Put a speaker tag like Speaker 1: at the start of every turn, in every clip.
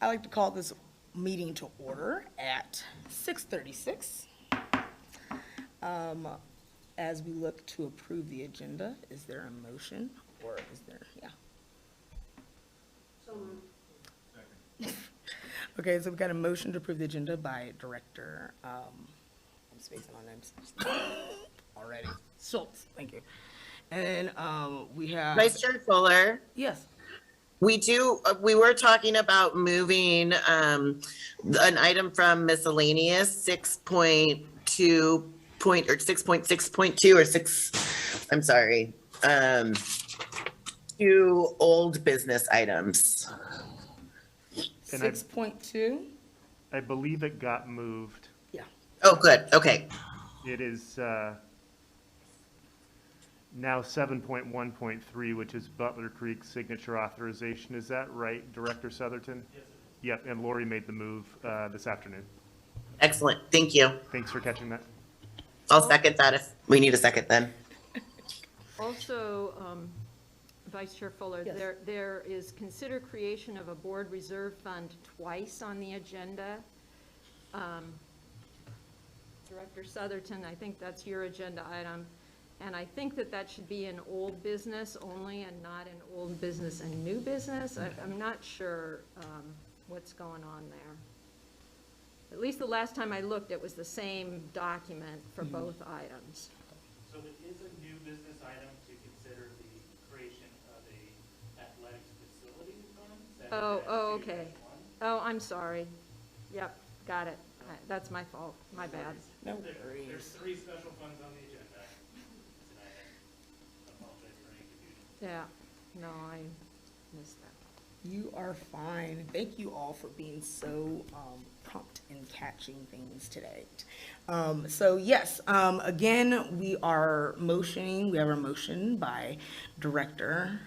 Speaker 1: I'd like to call this meeting to order at 6:36. As we look to approve the agenda, is there a motion or is there, yeah?
Speaker 2: So moved.
Speaker 1: Okay, so we've got a motion to approve the agenda by Director, I'm spacing on names already, Schultz, thank you. And we have.
Speaker 3: Vice Chair Fuller,
Speaker 1: Yes.
Speaker 3: we were talking about moving an item from miscellaneous 6.2 point or 6.6.2 or 6, I'm sorry, to old business items.
Speaker 4: And
Speaker 1: 6.2,
Speaker 4: I believe it got moved.
Speaker 1: yeah.
Speaker 3: Oh, good. Okay.
Speaker 4: It is now 7.1.3, which is Butler Creek signature authorization. Is that right, Director Southerton? Yes. Yep, and Lori made the move this afternoon.
Speaker 3: Excellent. Thank you.
Speaker 4: Thanks for catching that.
Speaker 3: I'll second that if we need a second then.
Speaker 2: Also, Vice Chair Fuller,
Speaker 1: Yes.
Speaker 2: there is consider creation of a board reserve fund twice on the agenda. Director Southerton, I think that's your agenda item. And I think that should be in old business only and not in old business and new business. I'm not sure what's going on there. At least the last time I looked, it was the same document for both items.
Speaker 5: So it is a new business item to consider the creation of a athletics facility fund.
Speaker 2: Oh, okay. Oh, I'm sorry. Yep, got it. That's my fault. My bad.
Speaker 1: No
Speaker 5: There's
Speaker 1: worries.
Speaker 5: 3 special funds on the agenda tonight. I apologize for any confusion.
Speaker 2: Yeah, no, I missed that.
Speaker 1: You are fine. Thank you all for being so prompt in catching things today. So yes, again, we are motioning. We have a motion by Director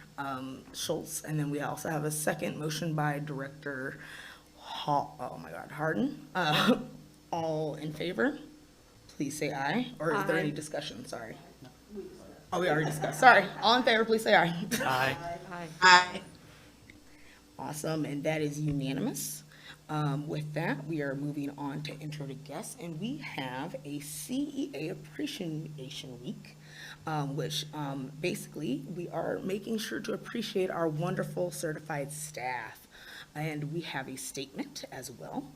Speaker 1: Schultz, and then we also have a second motion by Director Harden. All in favor? Please say aye. Or is there any
Speaker 2: Aye.
Speaker 1: discussion? Sorry. Oh, we already discussed. Sorry. All in favor, please say aye.
Speaker 5: Aye.
Speaker 2: Hi.
Speaker 3: Aye.
Speaker 1: Awesome, and that is unanimous. With that, we are moving on to intro to guests, and we have a CEA Appreciation Week, which basically we are making sure to appreciate our wonderful certified staff. And we have a statement as well,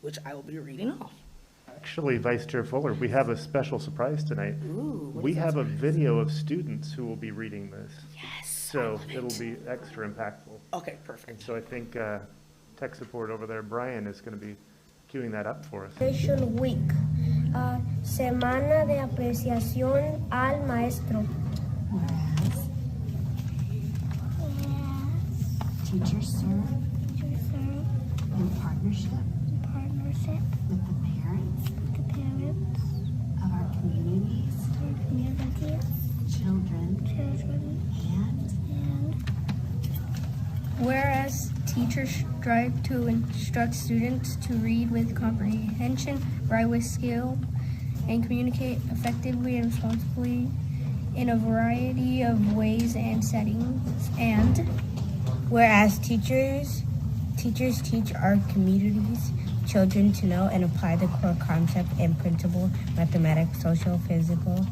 Speaker 1: which I will be reading off.
Speaker 4: Actually, Vice Chair Fuller, we have a special surprise tonight.
Speaker 1: Ooh, what
Speaker 4: We
Speaker 1: is that
Speaker 4: have a
Speaker 1: surprise?
Speaker 4: video of students who will be reading this.
Speaker 1: Yes.
Speaker 4: So it'll be extra impactful.
Speaker 1: Okay,
Speaker 4: And
Speaker 1: perfect.
Speaker 4: so I think tech support over there, Brian, is going to be queuing that up for us.
Speaker 6: Appreciation Week, Semana de Apreciación al Maestro.
Speaker 7: Teachers serve in partnership with the parents of our communities, children, and
Speaker 6: Whereas teachers strive to instruct students to read with comprehension, write with skill, and communicate effectively and responsibly in a variety of ways and settings. And whereas teachers teach our communities, children to know and apply the core concept and principle, mathematics, social, physical,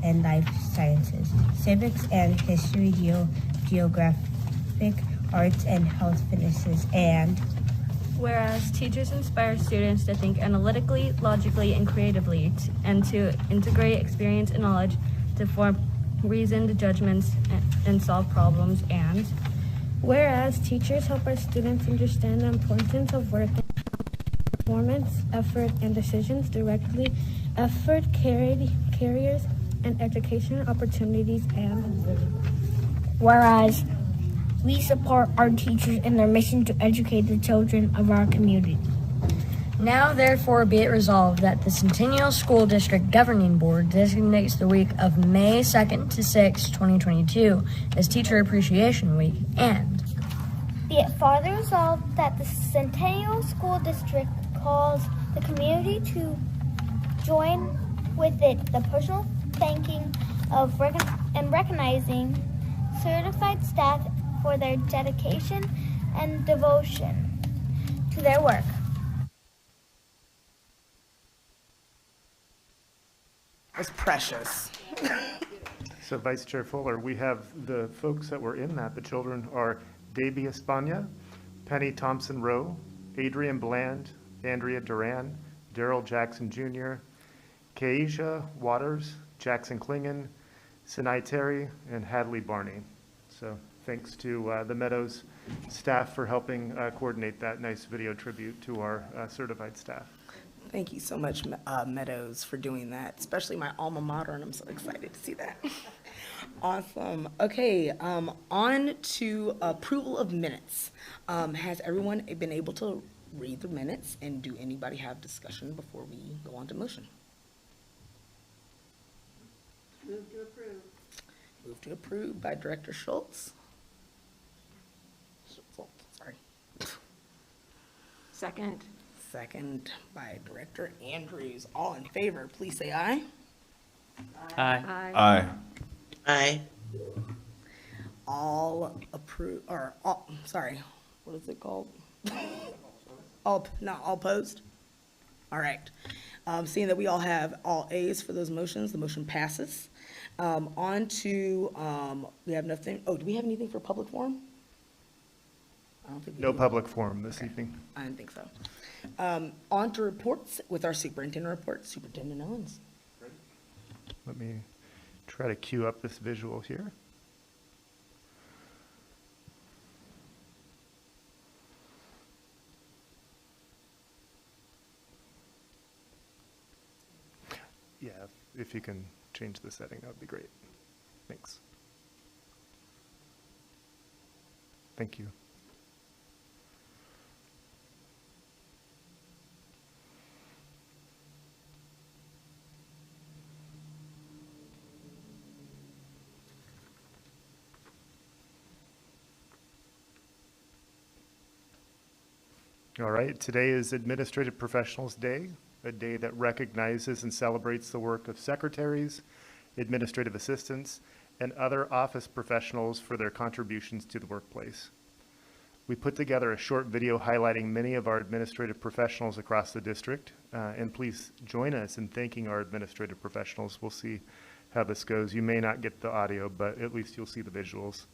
Speaker 6: and life sciences, civics and history, geographic, arts, and health fitnesses. And
Speaker 8: Whereas teachers inspire students to think analytically, logically, and creatively, and to integrate experience and knowledge to form reasoned judgments and solve problems. And
Speaker 6: whereas teachers help our students understand the importance of work, performance, effort, and decisions directly, careers, and education opportunities. And whereas we support our teachers in their mission to educate the children of our community.
Speaker 9: Now, therefore, be it resolved that the Centennial School District Governing Board designates the week of May 2nd to 6th, 2022 as Teacher Appreciation Week, and
Speaker 6: Be it further resolved that the Centennial School District calls the community to join with it the personal thanking of and recognizing certified staff for their dedication and devotion to their work.
Speaker 1: It's precious.
Speaker 4: So Vice Chair Fuller, we have the folks that were in that. The children are Davy Espana, Penny Thompson Rowe, Adrian Bland, Andrea Duran, Daryl Jackson Jr., Keisha Waters, Jackson Klingon, Sinai Terry, and Hadley Barney. So thanks to the Meadows staff for helping coordinate that nice video tribute to our certified staff.
Speaker 1: Thank you so much, Meadows, for doing that, especially my alma mater, and I'm so excited to see that. Awesome. Okay, on to approval of minutes. Has everyone been able to read the minutes, and do anybody have discussion before we go on to motion?
Speaker 2: Move to approve.
Speaker 1: Move to approve by Director Schultz. Sorry.
Speaker 2: Second.
Speaker 1: Second by Director Andrews. All in favor, please say aye.
Speaker 2: Aye.
Speaker 10: Aye.
Speaker 3: Aye.
Speaker 1: All approve, or all, sorry, what is it called? All, not all opposed? All right. Seeing that we all have all A's for those motions, the motion passes. On to, we have nothing, oh, do we have anything for public forum? I don't think we
Speaker 4: No
Speaker 1: do.
Speaker 4: public forum this evening.
Speaker 1: I didn't think so. On to reports with our superintendent report, Superintendent Owens.
Speaker 4: Let me try to cue up this visual here. Yeah, if you can change the setting, that would be great. Thanks. Thank you. All right, today is Administrative Professionals Day, a day that recognizes and celebrates the work of secretaries, administrative assistants, and other office professionals for their contributions to the workplace. We put together a short video highlighting many of our administrative professionals across the district, and please join us in thanking our administrative professionals. We'll see how this goes. You may not get the audio, but at least you'll see the visuals.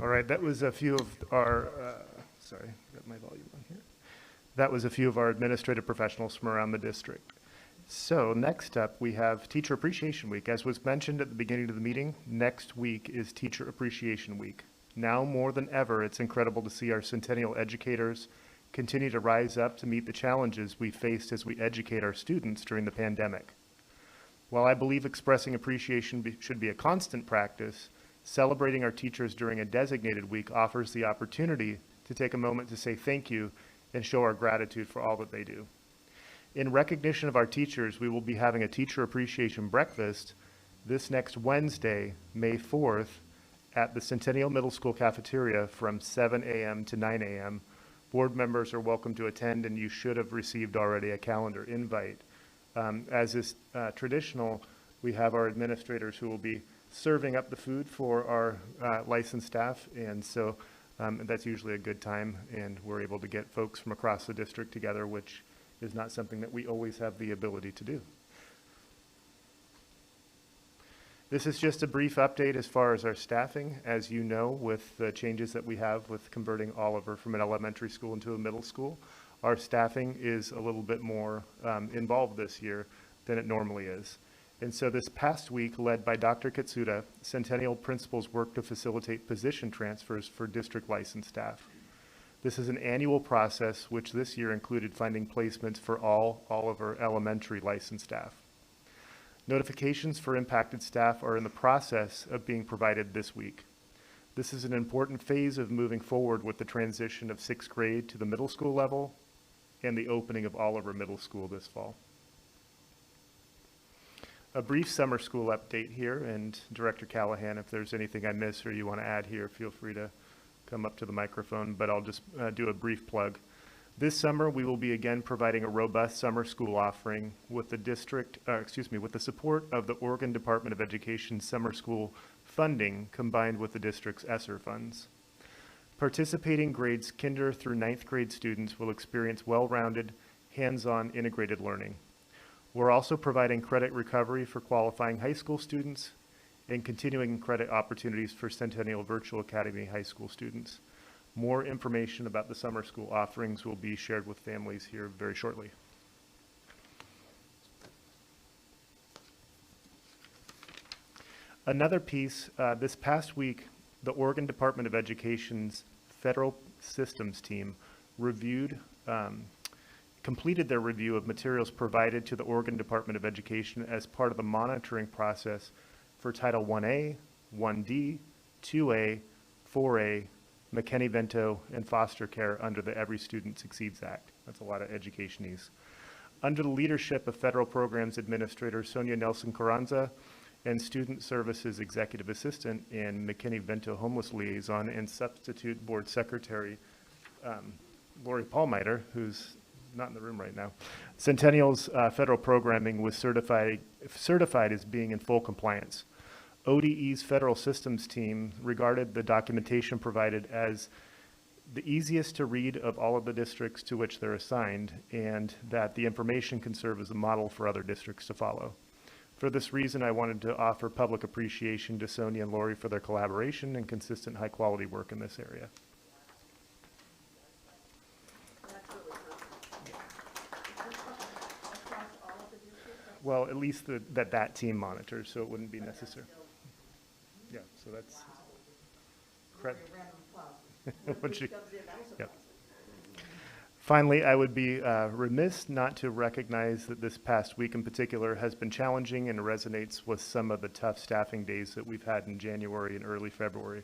Speaker 4: All right, that was a few of our, sorry, got my volume on here. That was a few of our administrative professionals from around the district. So next up, we have Teacher Appreciation Week. As was mentioned at the beginning of the meeting, next week is Teacher Appreciation Week. Now more than ever, it's incredible to see our centennial educators continue to rise up to meet the challenges we faced as we educate our students during the pandemic. While I believe expressing appreciation should be a constant practice, celebrating our teachers during a designated week offers the opportunity to take a moment to say thank you and show our gratitude for all that they do. In recognition of our teachers, we will be having a teacher appreciation breakfast this next Wednesday, May 4th, at the Centennial Middle School cafeteria from 7 a.m. to 9 a.m. Board members are welcome to attend, and you should have received already a calendar invite. As is traditional, we have our administrators who will be serving up the food for our licensed staff, and so that's usually a good time, and we're able to get folks from across the district together, which is not something that we always have the ability to do. This is just a brief update as far as our staffing. As you know, with the changes that we have with converting Oliver from an elementary school into a middle school, our staffing is a little bit more involved this year than it normally is. And so this past week, led by Dr. Katsuda, Centennial principals worked to facilitate position transfers for district licensed staff. This is an annual process, which this year included finding placements for all of our elementary licensed staff. Notifications for impacted staff are in the process of being provided this week. This is an important phase of moving forward with the transition of 6th grade to the middle school level and the opening of Oliver Middle School this fall. A brief summer school update here, and Director Callahan, if there's anything I miss or you want to add here, feel free to come up to the microphone, but I'll just do a brief plug. This summer, we will be again providing a robust summer school offering with the with the support of the Oregon Department of Education summer school funding combined with the district's ESSER funds. Participating grades kinder through 9th grade students will experience well-rounded, hands-on integrated learning. We're also providing credit recovery for qualifying high school students and continuing credit opportunities for Centennial Virtual Academy high school students. More information about the summer school offerings will be shared with families here very shortly. Another piece, this past week, the Oregon Department of Education's Federal Systems team completed their review of materials provided to the Oregon Department of Education as part of the monitoring process for Title 1A, 1D, 2A, 4A, McKinney-Vento, and foster care under the Every Student Succeeds Act. That's a lot of educationese. Under the leadership of Federal Programs Administrator Sonia Nelson Carranza and Student Services Executive Assistant and McKinney-Vento Homeless Liaison and Substitute Board Secretary Lori Paulmiter, who's not in the room right now, Centennial's federal programming was certified as being in full compliance. ODE's federal systems team regarded the documentation provided as the easiest to read of all of the districts to which they're assigned, and that the information can serve as a model for other districts to follow. For this reason, I wanted to offer public appreciation to Sonia and Lori for their collaboration and consistent high-quality work in this area. Well, at least that team monitors, so it wouldn't be necessary. Yeah, so that's correct. Yep. Finally, I would be remiss not to recognize that this past week in particular has been challenging and resonates with some of the tough staffing days that we've had in January and early February.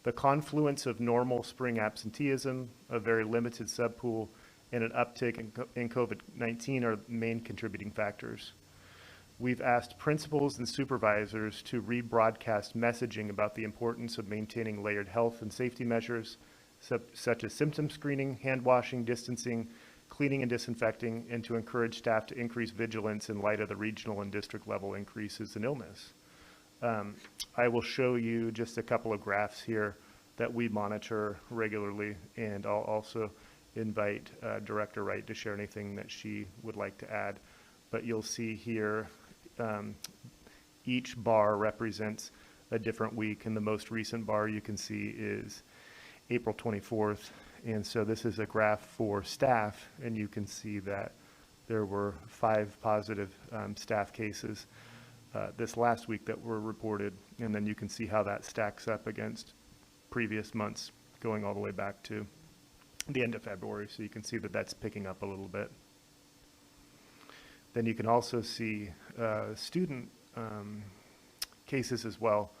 Speaker 4: The confluence of normal spring absenteeism, a very limited subpool, and an uptick in COVID-19 are main contributing factors. We've asked principals and supervisors to rebroadcast messaging about the importance of maintaining layered health and safety measures, such as symptom screening, hand washing, distancing, cleaning and disinfecting, and to encourage staff to increase vigilance in light of the regional and district level increases in illness. I will show you just a couple of graphs here that we monitor regularly, and I'll also invite Director Wright to share anything that she would like to add. But you'll see here, each bar represents a different week, and the most recent bar you can see is April 24th. And so this is a graph for staff, and you can see that there were 5 positive staff cases this last week that were reported, and then you can see how that stacks up against previous months going all the way back to the end of February. So you can see that that's picking up a little bit. Then you can also see student cases as well,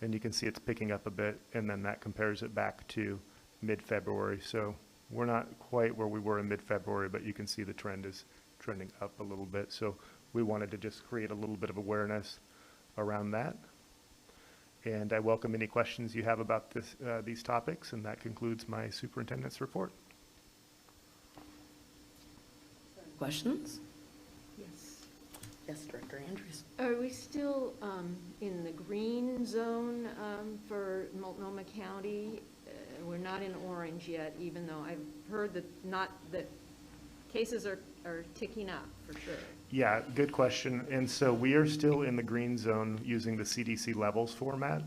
Speaker 4: and you can see it's picking up a bit, and then that compares it back to mid-February. So we're not quite where we were in mid-February, but you can see the trend is trending up a little bit. So we wanted to just create a little bit of awareness around that. And I welcome any questions you have about these topics, and that concludes my superintendent's report.
Speaker 1: Questions?
Speaker 2: Yes.
Speaker 1: Yes, Director Andrews.
Speaker 2: Are we still in the green zone for Multnomah County? We're not in orange yet, even though I've heard that cases are ticking up for sure.
Speaker 4: Yeah, good question. And so we are still in the green zone using the CDC levels format.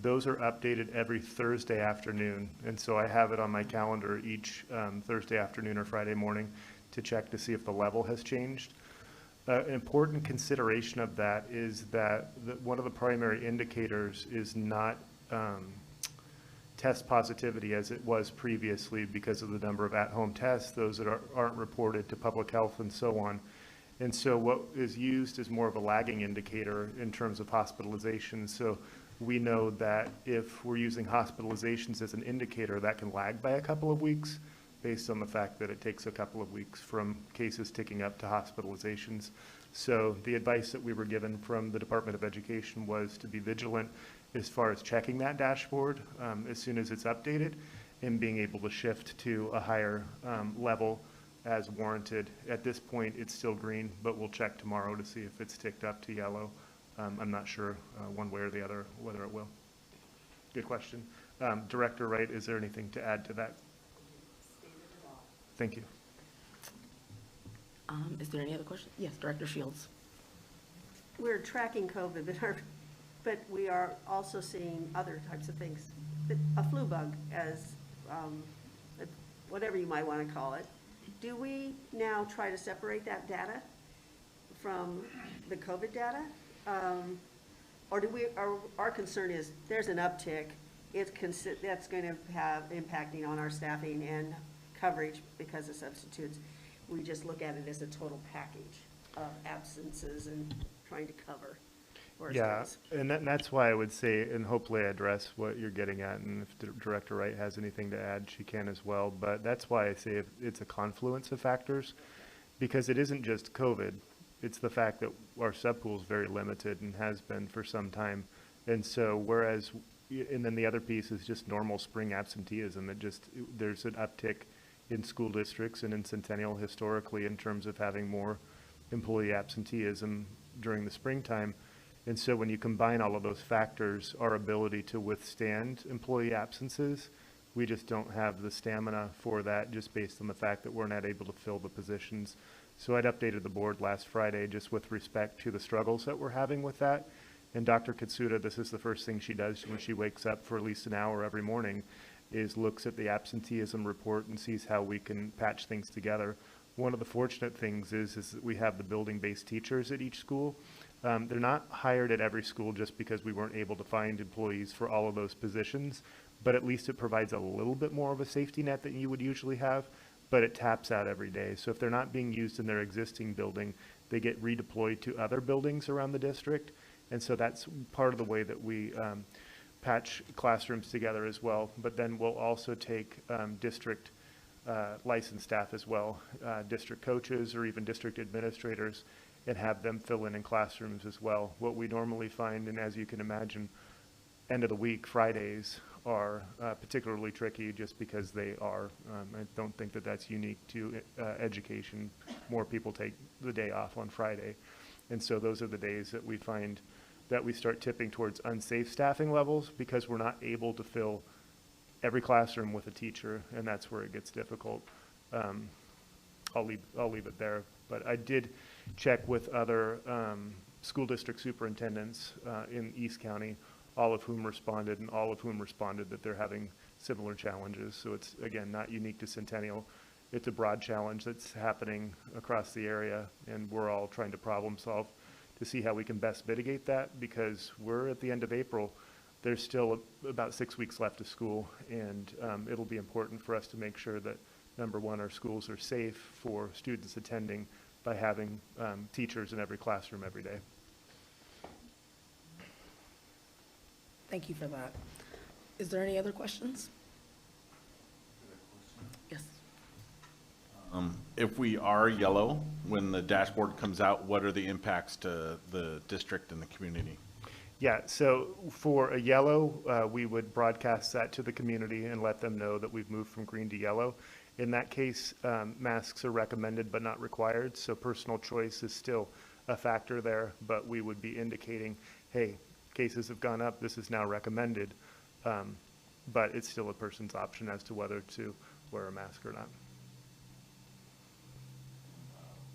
Speaker 4: Those are updated every Thursday afternoon. And so I have it on my calendar each Thursday afternoon or Friday morning to check to see if the level has changed. An important consideration of that is that one of the primary indicators is not test positivity as it was previously because of the number of at-home tests, those that aren't reported to public health and so on. And so what is used is more of a lagging indicator in terms of hospitalizations. So we know that if we're using hospitalizations as an indicator, that can lag by a couple of weeks based on the fact that it takes a couple of weeks from cases ticking up to hospitalizations. So the advice that we were given from the Department of Education was to be vigilant as far as checking that dashboard as soon as it's updated and being able to shift to a higher level as warranted. At this point, it's still green, but we'll check tomorrow to see if it's ticked up to yellow. I'm not sure one way or the other whether it will. Good question. Director Wright, is there anything to add to that? Thank you.
Speaker 1: Is there any other question? Yes, Director Shields.
Speaker 10: We're tracking COVID, but we are also seeing other types of things. A flu bug, as whatever you might want to call it. Do we now try to separate that data from the COVID data? Or do we? Our concern is there's an uptick. That's going to have impacting on our staffing and coverage because of substitutes. We just look at it as a total package of absences and trying to cover.
Speaker 4: Yeah, and that's why I would say, and hopefully I address what you're getting at, and if Director Wright has anything to add, she can as well. But that's why I say it's a confluence of factors, because it isn't just COVID. It's the fact that our subpool is very limited and has been for some time. And so whereas, and then the other piece is just normal spring absenteeism. There's an uptick in school districts and in Centennial historically in terms of having more employee absenteeism during the springtime. And so when you combine all of those factors, our ability to withstand employee absences, we just don't have the stamina for that just based on the fact that we're not able to fill the positions. So I'd updated the board last Friday just with respect to the struggles that we're having with that. And Dr. Katsuda, this is the first thing she does when she wakes up for at least an hour every morning, is looks at the absenteeism report and sees how we can patch things together. One of the fortunate things is that we have the building-based teachers at each school. They're not hired at every school just because we weren't able to find employees for all of those positions, but at least it provides a little bit more of a safety net than you would usually have, but it taps out every day. So if they're not being used in their existing building, they get redeployed to other buildings around the district. And so that's part of the way that we patch classrooms together as well. But then we'll also take district licensed staff as well, district coaches or even district administrators, and have them fill in classrooms as well. What we normally find, and as you can imagine, end of the week, Fridays are particularly tricky just because they are. I don't think that that's unique to education. More people take the day off on Friday. And so those are the days that we find that we start tipping towards unsafe staffing levels because we're not able to fill every classroom with a teacher, and that's where it gets difficult. I'll leave it there. But I did check with other school district superintendents in East County, all of whom responded, and all of whom responded that they're having similar challenges. So it's, again, not unique to Centennial. It's a broad challenge that's happening across the area, and we're all trying to problem solve to see how we can best mitigate that, because we're at the end of April. There's still about 6 weeks left of school, and it'll be important for us to make sure that, number one, our schools are safe for students attending by having teachers in every classroom every day.
Speaker 1: Thank you for that. Is there any other questions? Yes.
Speaker 11: If we are yellow, when the dashboard comes out, what are the impacts to the district and the community?
Speaker 4: Yeah, so for a yellow, we would broadcast that to the community and let them know that we've moved from green to yellow. In that case, masks are recommended but not required, so personal choice is still a factor there, but we would be indicating, hey, cases have gone up, this is now recommended, but it's still a person's option as to whether to wear a mask or not.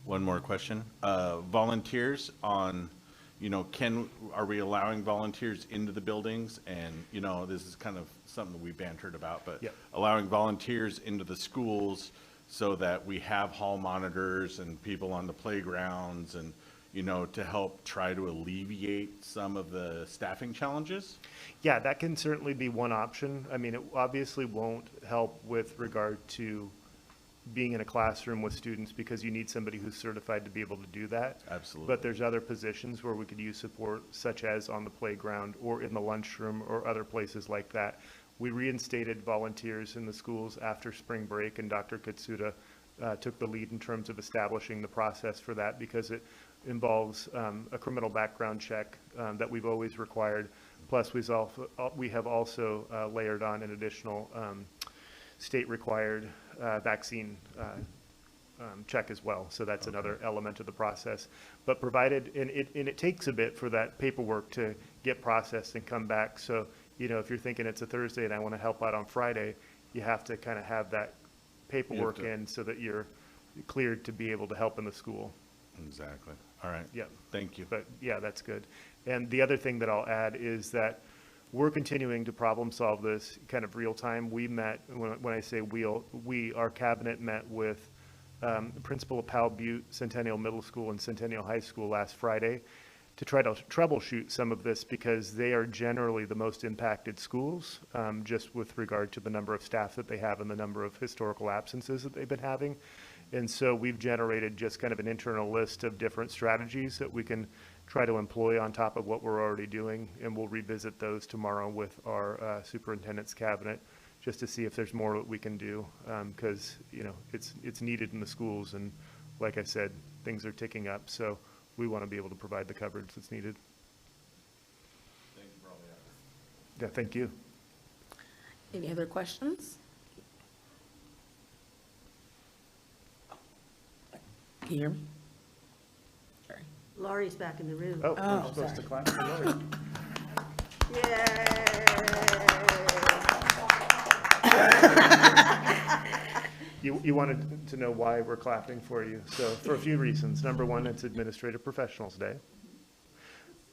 Speaker 11: One more question. Volunteers on are we allowing volunteers into the buildings? And, this is kind of something that we bantered about, but
Speaker 4: Yep.
Speaker 11: allowing volunteers into the schools so that we have hall monitors and people on the playgrounds and, to help try to alleviate some of the staffing challenges?
Speaker 4: Yeah, that can certainly be one option. I mean, it obviously won't help with regard to being in a classroom with students because you need somebody who's certified to be able to do that.
Speaker 11: Absolutely.
Speaker 4: But there's other positions where we could use support, such as on the playground or in the lunchroom or other places like that. We reinstated volunteers in the schools after spring break, and Dr. Katsuda took the lead in terms of establishing the process for that because it involves a criminal background check that we've always required. Plus, we have also layered on an additional state-required vaccine check as well. So that's another element of the process. But provided, and it takes a bit for that paperwork to get processed and come back. So, if you're thinking it's a Thursday and I want to help out on Friday, you have to kind of have that paperwork in so that you're cleared to be able to help in the school.
Speaker 11: Exactly. All right.
Speaker 4: Yeah.
Speaker 11: Thank you.
Speaker 4: But yeah, that's good. And the other thing that I'll add is that we're continuing to problem solve this kind of real time. We met, when I say our cabinet met with the principal of Powell Butte Centennial Middle School and Centennial High School last Friday to try to troubleshoot some of this because they are generally the most impacted schools, just with regard to the number of staff that they have and the number of historical absences that they've been having. And so we've generated just kind of an internal list of different strategies that we can try to employ on top of what we're already doing. And we'll revisit those tomorrow with our superintendent's cabinet just to see if there's more that we can do. Because, it's needed in the schools. And like I said, things are ticking up. So we want to be able to provide the coverage that's needed.
Speaker 11: Thank you for all the effort.
Speaker 4: Yeah, thank you.
Speaker 1: Any other questions? Can you hear me? Sorry.
Speaker 10: Laurie's back in the room.
Speaker 4: Oh,
Speaker 1: Oh,
Speaker 4: we're supposed to
Speaker 1: sorry.
Speaker 4: clap for Lori. You wanted to know why we're clapping for you. So for a few reasons. Number one, it's Administrative Professionals Day.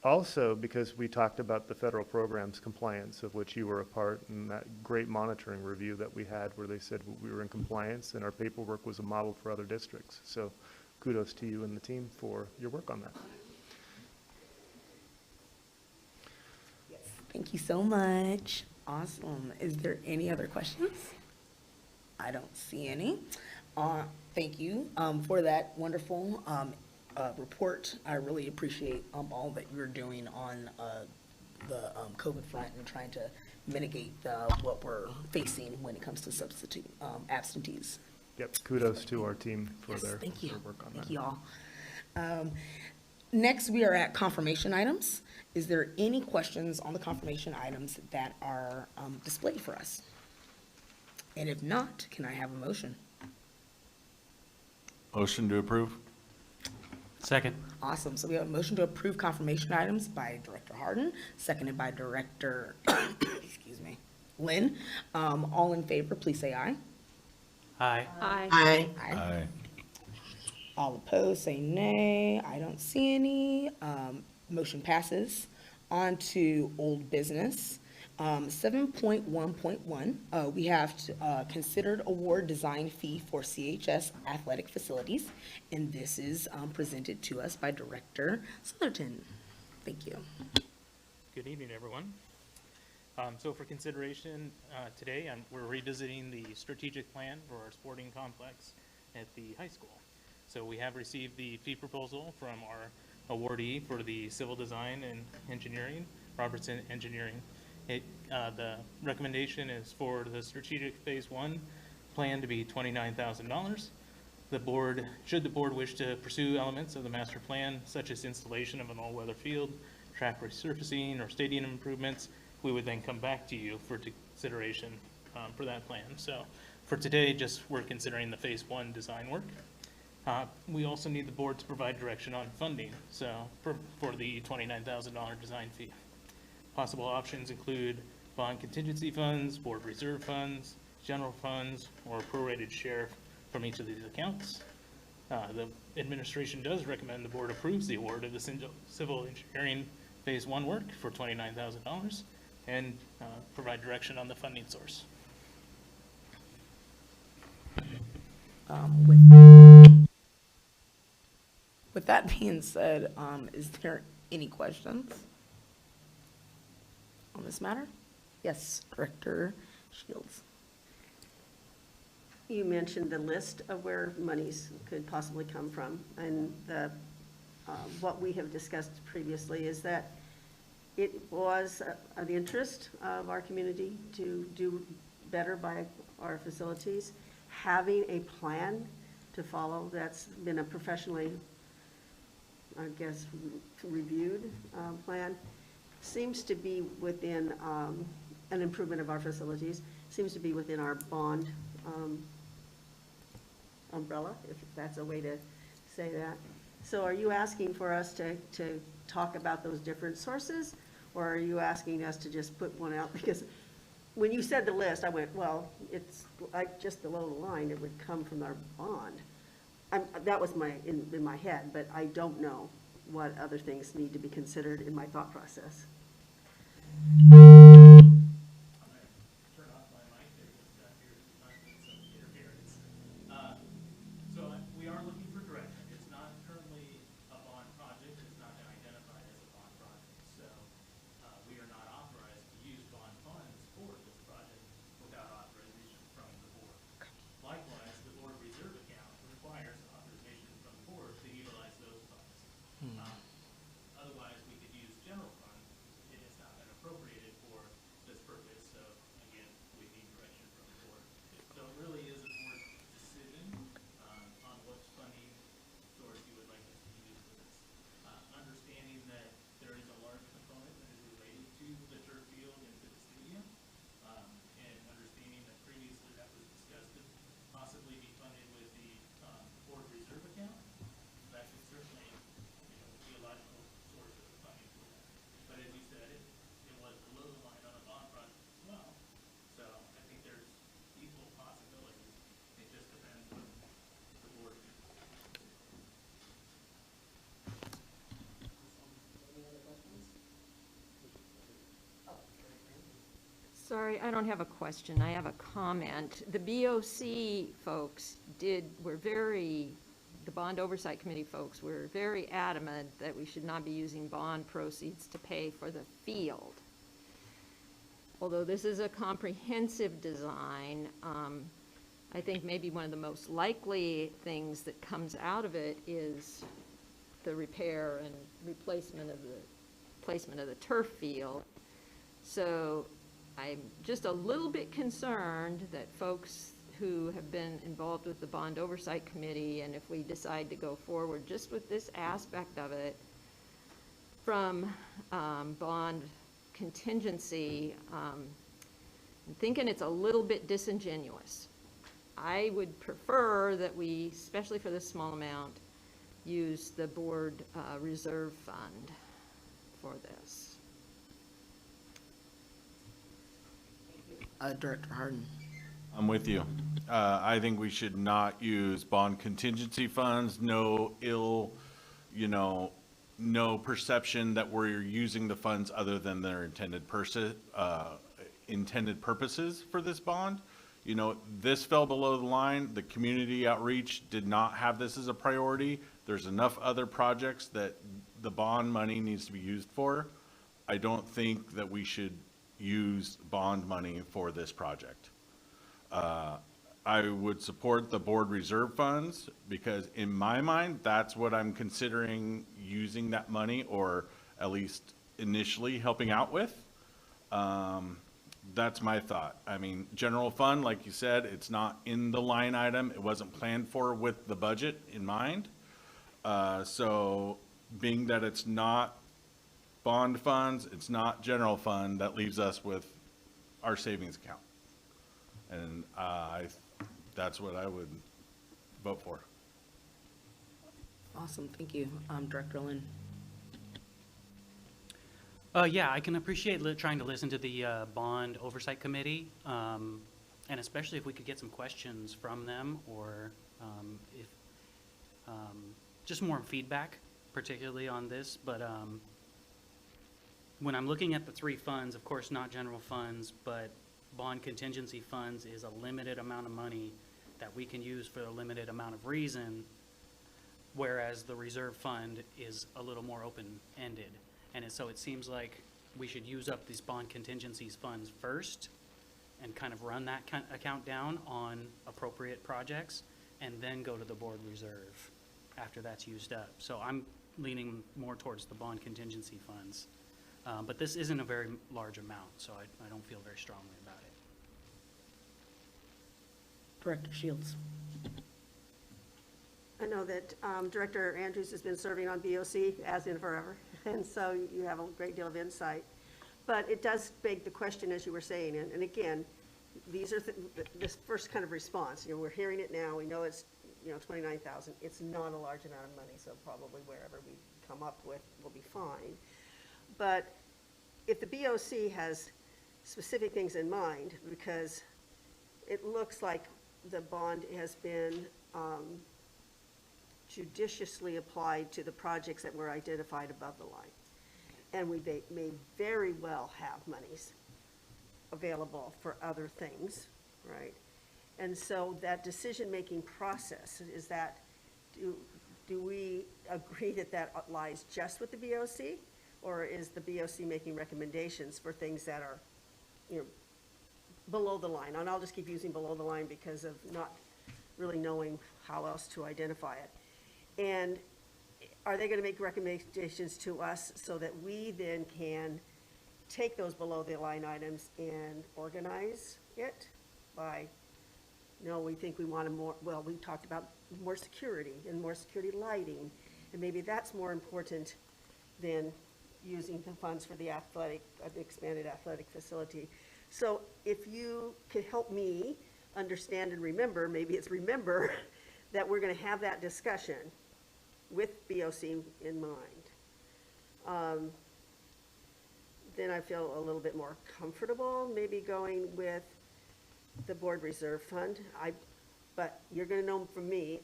Speaker 4: Also, because we talked about the federal programs compliance, of which you were a part, and that great monitoring review that we had where they said we were in compliance and our paperwork was a model for other districts. So kudos to you and the team for your work on that.
Speaker 1: Thank you so much. Awesome. Is there any other questions? I don't see any. Thank you for that wonderful report. I really appreciate all that you're doing on the COVID front and trying to mitigate what we're facing when it comes to substitute absentees.
Speaker 4: Yep, kudos to our team for
Speaker 1: Yes,
Speaker 4: their
Speaker 1: thank you.
Speaker 4: work on that.
Speaker 1: Thank you all. Next, we are at confirmation items. Is there any questions on the confirmation items that are displayed for us? And if not, can I have a motion?
Speaker 11: Motion to approve?
Speaker 5: Second.
Speaker 1: Awesome. So we have a motion to approve confirmation items by Director Harden, seconded by Director, excuse me, Lynn. All in favor, please say aye.
Speaker 5: Aye.
Speaker 2: Aye.
Speaker 3: Aye.
Speaker 11: Aye.
Speaker 1: All opposed, say nay. I don't see any. Motion passes. On to old business. 7.1.1, we have considered award design fee for CHS athletic facilities, and this is presented to us by Director Sutherton. Thank you.
Speaker 5: Good evening, everyone. So for consideration today, we're revisiting the strategic plan for our sporting complex at the high school. So we have received the fee proposal from our awardee for the civil design and engineering, Robertson Engineering. The recommendation is for the strategic phase 1 plan to be $29,000. The board, should the board wish to pursue elements of the master plan, such as installation of an all-weather field, track resurfacing, or stadium improvements, we would then come back to you for consideration for that plan. So for today, we're considering the phase 1 design work. We also need the board to provide direction on funding, so for the $29,000 design fee. Possible options include bond contingency funds, board reserve funds, general funds, or a prorated share from each of these accounts. The administration does recommend the board approves the award of the civil engineering phase 1 work for $29,000 and provide direction on the funding source.
Speaker 1: With that being said, is there any questions on this matter? Yes, Director Shields.
Speaker 10: You mentioned the list of where monies could possibly come from, and what we have discussed previously is that it was an interest of our community to do better by our facilities. Having a plan to follow that's been a professionally, I guess, reviewed plan seems to be within an improvement of our facilities, seems to be within our bond umbrella, if that's a way to say that. So are you asking for us to talk about those different sources, or are you asking us to just put one out? Because when you said the list, I went, well, it's like just below the line, it would come from our bond. That was in my head, but I don't know what other things need to be considered in my thought process.
Speaker 5: Turn off my mic there, because that here is not getting some interference. So we are looking for direction. It's not currently a bond project. It's not been identified as a bond project. So we are not authorized to use bond funds for this project without authorization from the board. Likewise, the board reserve account requires authorization from the board to utilize those funds. Otherwise, we could use general fund, and it's not been appropriated for this purpose, so again, we need direction from the board. So it really is a board decision on which funding source you would like us to use for this. Understanding that there is a large component that is related to the turf field and to the stadium, and understanding that previously that was discussed to possibly be funded with the board reserve account, that could certainly, be a logical source of funding for that. But as you said, it was below the line on a bond project as well. So I think there's equal possibilities. It just depends on the board.
Speaker 2: Sorry, I don't have a question. I have a comment. The BOC folks the Bond Oversight Committee folks were very adamant that we should not be using bond proceeds to pay for the field. Although this is a comprehensive design, I think maybe one of the most likely things that comes out of it is the repair and placement of the turf field. So I'm just a little bit concerned that folks who have been involved with the Bond Oversight Committee, and if we decide to go forward just with this aspect of it, from bond contingency, I'm thinking it's a little bit disingenuous. I would prefer that we, especially for this small amount, use the board reserve fund for this.
Speaker 1: Director Harden.
Speaker 11: I'm with you. I think we should not use bond contingency funds. No perception that we're using the funds other than their intended purposes for this bond. This fell below the line. The community outreach did not have this as a priority. There's enough other projects that the bond money needs to be used for. I don't think that we should use bond money for this project. I would support the board reserve funds because in my mind, that's what I'm considering using that money, or at least initially helping out with. That's my thought. I mean, general fund, like you said, it's not in the line item. It wasn't planned for with the budget in mind. So being that it's not bond funds, it's not general fund, that leaves us with our savings account. And that's what I would vote for.
Speaker 1: Awesome, thank you. Director Lynn.
Speaker 12: Yeah, I can appreciate trying to listen to the Bond Oversight Committee, and especially if we could get some questions from them, or if just more feedback, particularly on this, but when I'm looking at the three funds, of course, not general funds, but bond contingency funds is a limited amount of money that we can use for a limited amount of reason, whereas the reserve fund is a little more open-ended. And so it seems like we should use up these bond contingencies funds first and kind of run that account down on appropriate projects, and then go to the board reserve after that's used up. So I'm leaning more towards the bond contingency funds. But this isn't a very large amount, so I don't feel very strongly about it.
Speaker 1: Director Shields.
Speaker 10: I know that Director Andrews has been serving on BOC as in forever, and so you have a great deal of insight. But it does beg the question, as you were saying, and again, these are this first kind of response. You know, we're hearing it now. We know it's 29,000. It's not a large amount of money, so probably wherever we come up with will be fine. But if the BOC has specific things in mind, because it looks like the bond has been judiciously applied to the projects that were identified above the line. And we may very well have monies available for other things, right? And so that decision-making process, is that, do we agree that that lies just with the BOC? Or is the BOC making recommendations for things that are, below the line? And I'll just keep using below the line because of not really knowing how else to identify it. And are they going to make recommendations to us so that we then can take those below the line items and organize it by, no, we think we want more, well, we talked about more security and more security lighting, and maybe that's more important than using the funds for the expanded athletic facility. So if you could help me understand and remember, maybe it's remember, that we're going to have that discussion with BOC in mind. Then I feel a little bit more comfortable maybe going with the board reserve fund. But you're going to know from me,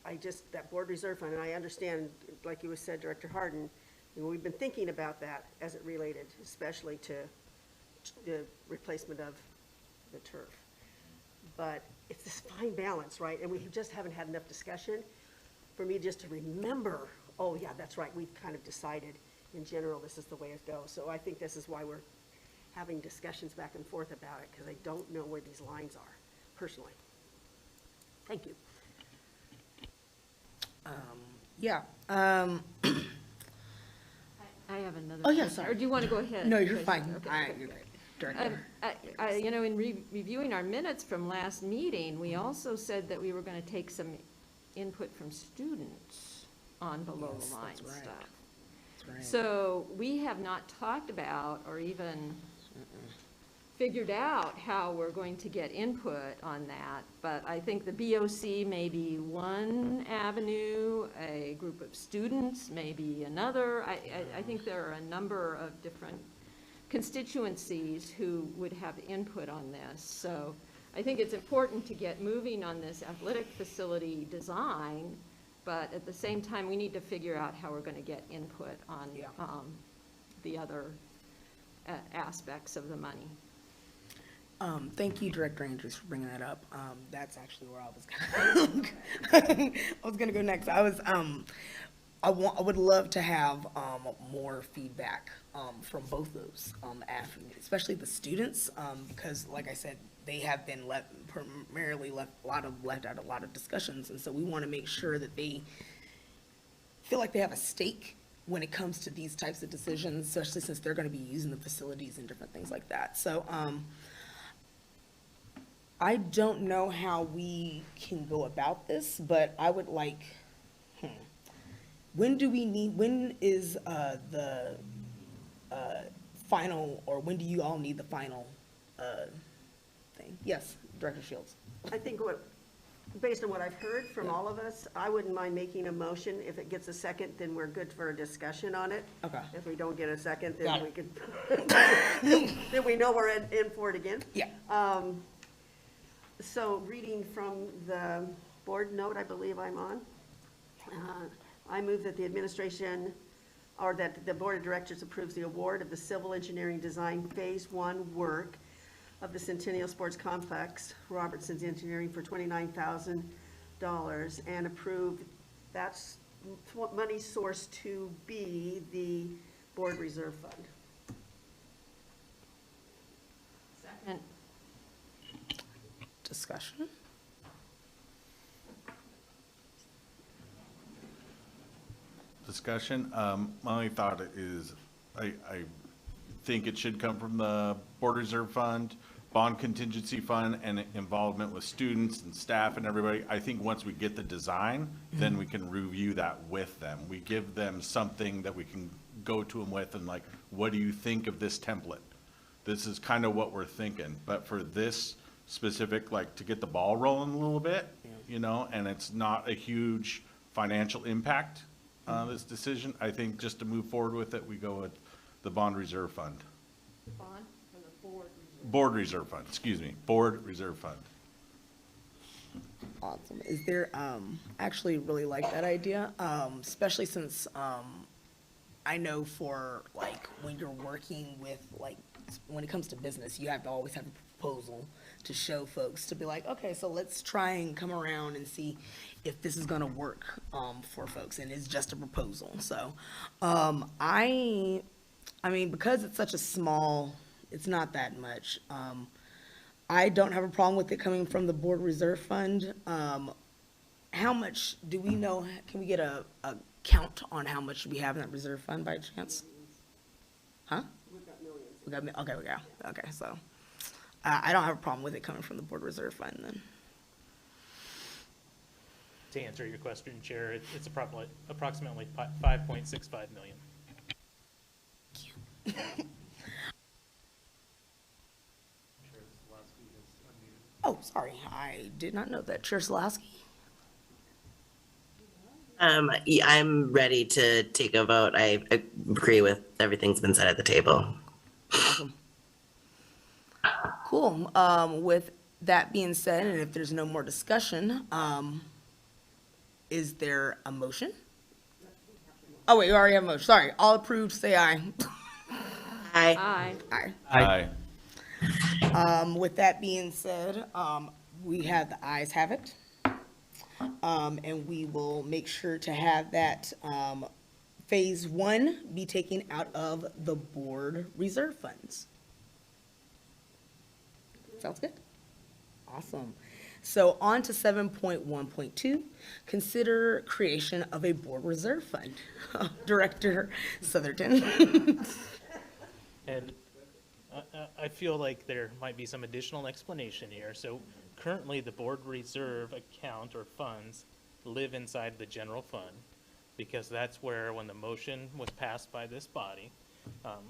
Speaker 10: I just, that board reserve fund, and I understand, like you said, Director Harden, we've been thinking about that as it related, especially to the replacement of the turf. But it's this fine balance, right? And we just haven't had enough discussion for me just to remember, oh yeah, that's right, we've kind of decided in general this is the way it goes. So I think this is why we're having discussions back and forth about it, because I don't know where these lines are, personally. Thank you.
Speaker 2: I have another
Speaker 1: Oh, yeah,
Speaker 2: question.
Speaker 1: sorry.
Speaker 2: Or do you want to go ahead?
Speaker 1: No, you're
Speaker 2: Because-
Speaker 1: fine.
Speaker 2: okay.
Speaker 1: You're great. Director.
Speaker 2: In reviewing our minutes from last meeting, we also said that we were going to take some input from students on below the line
Speaker 1: Yes, that's right.
Speaker 2: stuff.
Speaker 1: That's right.
Speaker 2: So we have not talked about or even figured out how we're going to get input on that, but I think the BOC may be one avenue, a group of students may be another. I think there are a number of different constituencies who would have input on this. So I think it's important to get moving on this athletic facility design, but at the same time, we need to figure out how we're going to get input on the other aspects of the money.
Speaker 1: Thank you, Director Andrews, for bringing that up. That's actually where I was gonna go next. I would love to have more feedback from both those, especially the students, because like I said, they have been left out of a lot of discussions, and so we want to make sure that they feel like they have a stake when it comes to these types of decisions, especially since they're going to be using the facilities and different things like that. So I don't know how we can go about this, but I would like, when is the final, or when do you all need the final thing? Yes, Director Shields.
Speaker 10: I think based on what I've heard from all of us, I wouldn't mind making a motion. If it gets a second, then we're good for a discussion on it.
Speaker 1: Okay.
Speaker 10: If we don't get a second,
Speaker 1: Got
Speaker 10: then
Speaker 1: it.
Speaker 10: we can, then we know we're in for it again.
Speaker 1: Yeah.
Speaker 10: So reading from the board note, I believe I'm on. I move that the administration, or that the Board of Directors approves the award of the Civil Engineering Design Phase 1 work of the Centennial Sports Complex, Robertson's Engineering, for $29,000, and approve that's money source to be the Board Reserve Fund.
Speaker 2: Second.
Speaker 1: Discussion?
Speaker 11: Discussion. My only thought is, I think it should come from the Board Reserve Fund, Bond Contingency Fund, and involvement with students and staff and everybody. I think once we get the design, then we can review that with them. We give them something that we can go to them with and like, what do you think of this template? This is kind of what we're thinking, but for this specific, like to get the ball rolling a little bit, you know, and it's not a huge financial impact, this decision. I think just to move forward with it, we go with the Bond Reserve Fund.
Speaker 2: Bond or the Board Reserve?
Speaker 11: Board Reserve Fund, excuse me, Board Reserve Fund.
Speaker 1: Awesome. Is there, I actually really like that idea, especially since, I know for like when you're working with like, when it comes to business, you have to always have a proposal to show folks to be like, okay, so let's try and come around and see if this is gonna work, for folks, and it's just a proposal. So, I mean, because it's such a small, it's not that much, I don't have a problem with it coming from the Board Reserve Fund. How much, do we know, can we get a count on how much we have in that reserve fund by chance? Huh?
Speaker 10: We've got millions.
Speaker 1: Okay, so, I don't have a problem with it coming from the Board Reserve Fund then.
Speaker 5: To answer your question, Chair, it's approximately 5.65 million.
Speaker 1: Oh, sorry, I did not know that. Chair Salowski?
Speaker 3: Yeah, I'm ready to take a vote. I agree with everything's been said at the table.
Speaker 1: Awesome. Cool. With that being said, and if there's no more discussion, is there a motion? Oh, wait, you already have a motion. Sorry. All approved, say aye.
Speaker 3: Aye.
Speaker 2: Aye.
Speaker 1: Aye.
Speaker 11: Aye.
Speaker 1: With that being said, we have the ayes have it. And we will make sure to have that, phase 1 be taken out of the board reserve funds. Sounds good? Awesome. So on to 7.1.2, consider creation of a board reserve fund. Director Southerton.
Speaker 5: And I feel like there might be some additional explanation here. So currently, the board reserve account or funds live inside the general fund, because that's where, when the motion was passed by this body,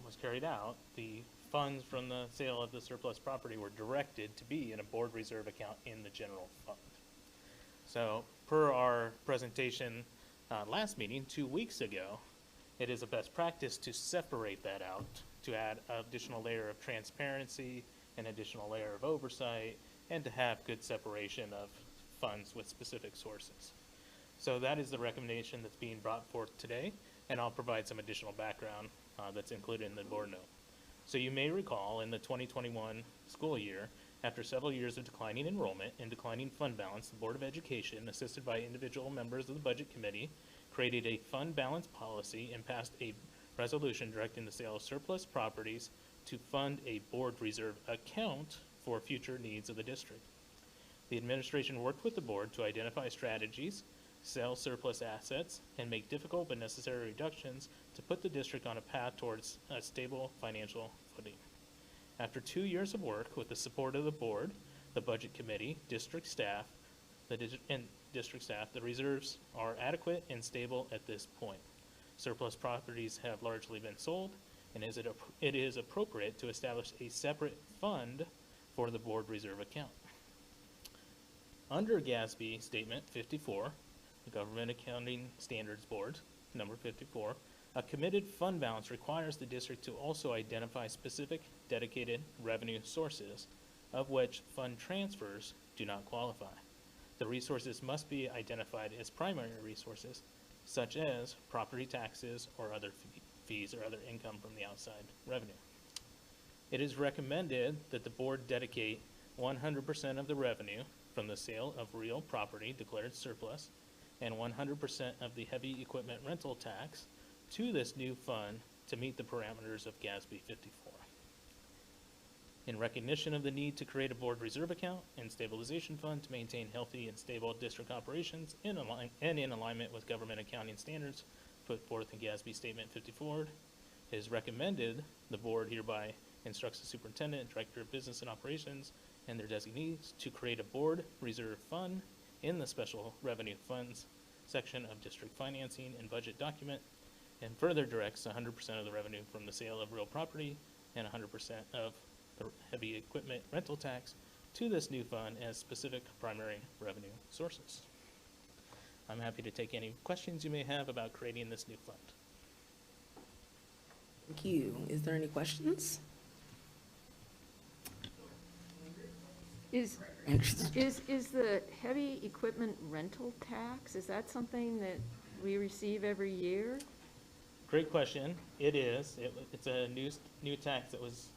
Speaker 5: was carried out, the funds from the sale of the surplus property were directed to be in a board reserve account in the general fund. So per our presentation last meeting 2 weeks ago, it is a best practice to separate that out, to add an additional layer of transparency, an additional layer of oversight, and to have good separation of funds with specific sources. So that is the recommendation that's being brought forth today, and I'll provide some additional background that's included in the board note. So you may recall in the 2021 school year, after several years of declining enrollment and declining fund balance, the Board of Education, assisted by individual members of the Budget Committee, created a fund balance policy and passed a resolution directing the sale of surplus properties to fund a board reserve account for future needs of the district. The administration worked with the board to identify strategies, sell surplus assets, and make difficult but necessary reductions to put the district on a path towards a stable financial footing. After 2 years of work with the support of the board, the Budget Committee, district staff, the reserves are adequate and stable at this point. Surplus properties have largely been sold, and it is appropriate to establish a separate fund for the board reserve account. Under GASB Statement 54, the Government Accounting Standards Board, number 54, a committed fund balance requires the district to also identify specific dedicated revenue sources, of which fund transfers do not qualify. the resources must be identified as primary resources, such as property taxes or other fees or other income from the outside revenue. It is recommended that the board dedicate 100% of the revenue from the sale of real property declared surplus and 100% of the heavy equipment rental tax to this new fund to meet the parameters of GASB 54. In recognition of the need to create a board reserve account and stabilization fund to maintain healthy and stable district operations in alignment with government accounting standards put forth in GASB Statement 54, it is recommended the board hereby instructs the superintendent, director of business and operations, and their designees to create a board reserve fund in the special revenue funds section of district financing and budget document, and further directs 100% of the revenue from the sale of real property and 100% of the heavy equipment rental tax to this new fund as specific primary revenue sources. I'm happy to take any questions you may have about creating this new fund.
Speaker 1: Thank you. Is there any questions?
Speaker 2: Is the heavy equipment rental tax, is that something that we receive every year?
Speaker 5: Great question. It is. It's a new tax that was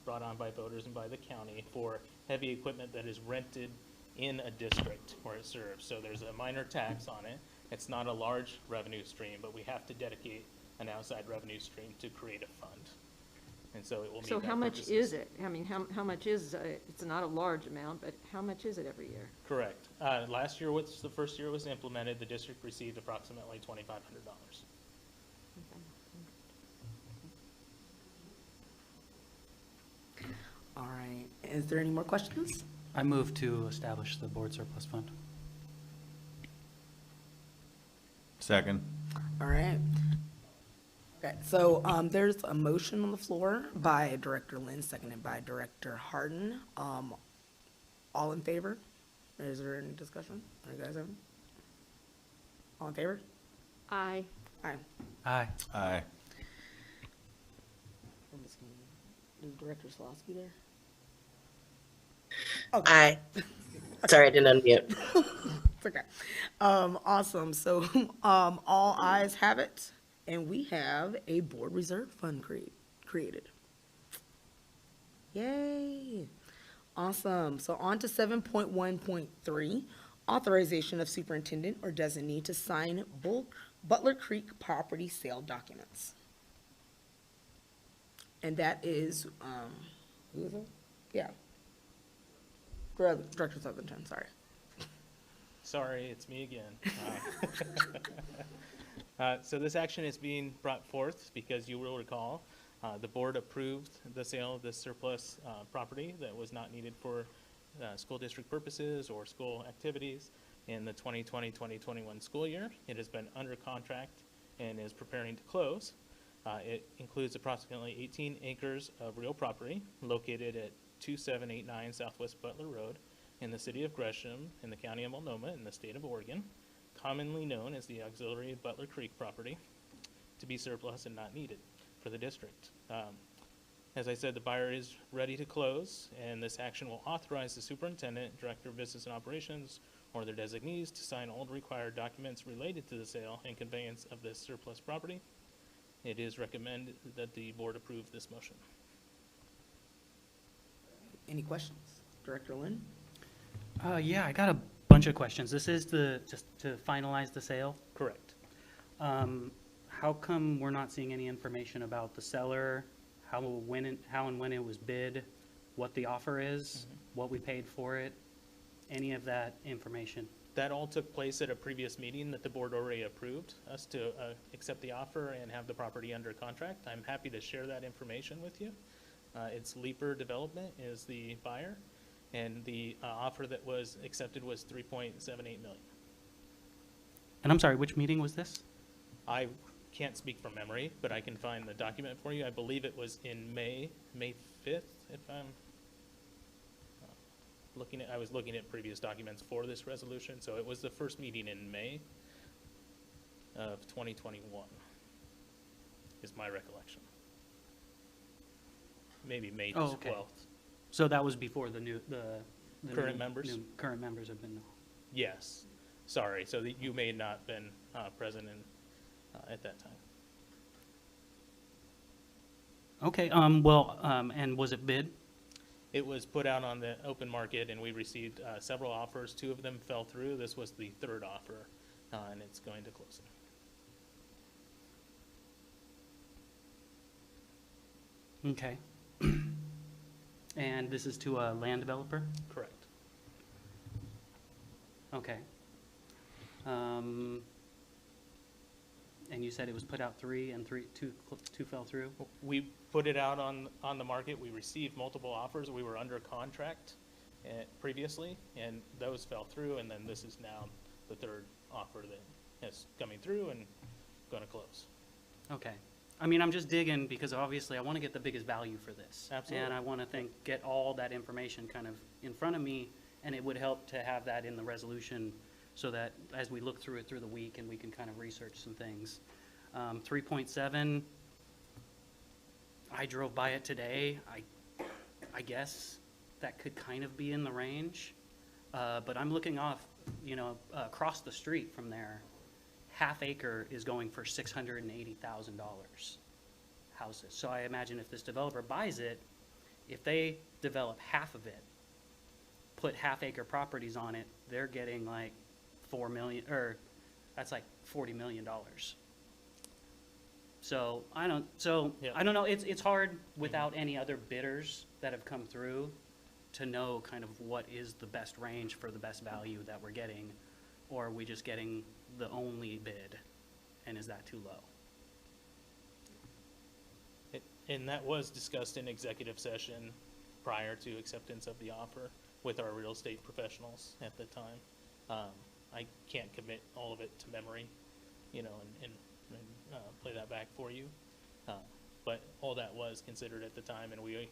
Speaker 5: brought on by voters and by the county for heavy equipment that is rented in a district where it serves. So there's a minor tax on it. It's not a large revenue stream, but we have to dedicate an outside revenue stream to create a fund. And so it will meet
Speaker 2: So
Speaker 5: that
Speaker 2: how much
Speaker 5: purposes.
Speaker 2: is it? I mean, how much is, it's not a large amount, but how much is it every year?
Speaker 5: Correct. Last year, which the first year was implemented, the district received approximately $2,500.
Speaker 1: All right. Is there any more questions?
Speaker 12: I move to establish the board surplus fund.
Speaker 11: Second.
Speaker 1: All right. Okay, so there's a motion on the floor by Director Lynn, seconded by Director Harden. All in favor? Is there any discussion? Are you guys in? All in favor?
Speaker 2: Aye.
Speaker 1: Aye.
Speaker 12: Aye.
Speaker 11: Aye.
Speaker 1: I'm just gonna- Is Director Slosky there?
Speaker 3: Aye. Sorry, I didn't unmute.
Speaker 1: It's okay. Awesome. So all ayes have it, and we have a board reserve fund created. Yay. Awesome. So on to 7.1.3, authorization of superintendent or designee to sign Butler Creek property sale documents. And that is, who is it? Yeah. Director Southerton, sorry.
Speaker 5: Sorry, it's me again. So this action is being brought forth because you will recall, the board approved the sale of this surplus property that was not needed for school district purposes or school activities in the 2020-2021 school year. It has been under contract and is preparing to close. It includes approximately 18 acres of real property located at 2789 Southwest Butler Road in the city of Gresham in the county of Multnomah in the state of Oregon, commonly known as the auxiliary Butler Creek property, to be surplus and not needed for the district. As I said, the buyer is ready to close, and this action will authorize the superintendent, director of business and operations, or their designees to sign all required documents related to the sale and conveyance of this surplus property. It is recommended that the board approve this motion.
Speaker 1: Any questions? Director Lynn?
Speaker 12: Yeah, I got a bunch of questions. This is just to finalize the sale?
Speaker 5: Correct.
Speaker 12: How come we're not seeing any information about the seller, how and when it was bid, what the offer is, what we paid for it, any of that information?
Speaker 5: That all took place at a previous meeting that the board already approved us to accept the offer and have the property under contract. I'm happy to share that information with you. It's Leaper Development is the buyer, and the offer that was accepted was $3.78 million.
Speaker 12: And I'm sorry, which meeting was this?
Speaker 5: I can't speak from memory, but I can find the document for you. I believe it was in May 5th, if I'm I was looking at previous documents for this resolution, so it was the first meeting in May of 2021, is my recollection. Maybe May 12th.
Speaker 12: So that was before the
Speaker 5: Current members?
Speaker 12: Current members have been
Speaker 5: Yes, sorry, so that you may not been present at that time.
Speaker 12: Okay, and was it bid?
Speaker 5: It was put out on the open market, and we received several offers. 2 of them fell through. This was the 3rd offer, and it's going to close.
Speaker 12: Okay. And this is to a land developer?
Speaker 5: Correct.
Speaker 12: Okay. And you said it was put out 3 and two fell through?
Speaker 5: We put it out on the market. We received multiple offers. We were under contract previously, and those fell through, and then this is now the 3rd offer that is coming through and going to close.
Speaker 12: Okay. I mean, I'm just digging because obviously I want to get the biggest value for this.
Speaker 5: Absolutely.
Speaker 12: And I want to get all that information kind of in front of me, and it would help to have that in the resolution so that as we look through it through the week and we can kind of research some things. 3.7, I drove by it today. I guess that could kind of be in the range. But I'm looking off, across the street from there. Half acre is going for $680,000 houses. So I imagine if this developer buys it, if they develop half of it, put half acre properties on it, they're getting like $4 million, or that's like $40 million. So I don't know. It's hard without any other bidders that have come through to know kind of what is the best range for the best value that we're getting, or are we just getting the only bid, and is that too low?
Speaker 5: And that was discussed in executive session prior to acceptance of the offer with our real estate professionals at the time. I can't commit all of it to memory, and play that back for you. But all that was considered at the time, and we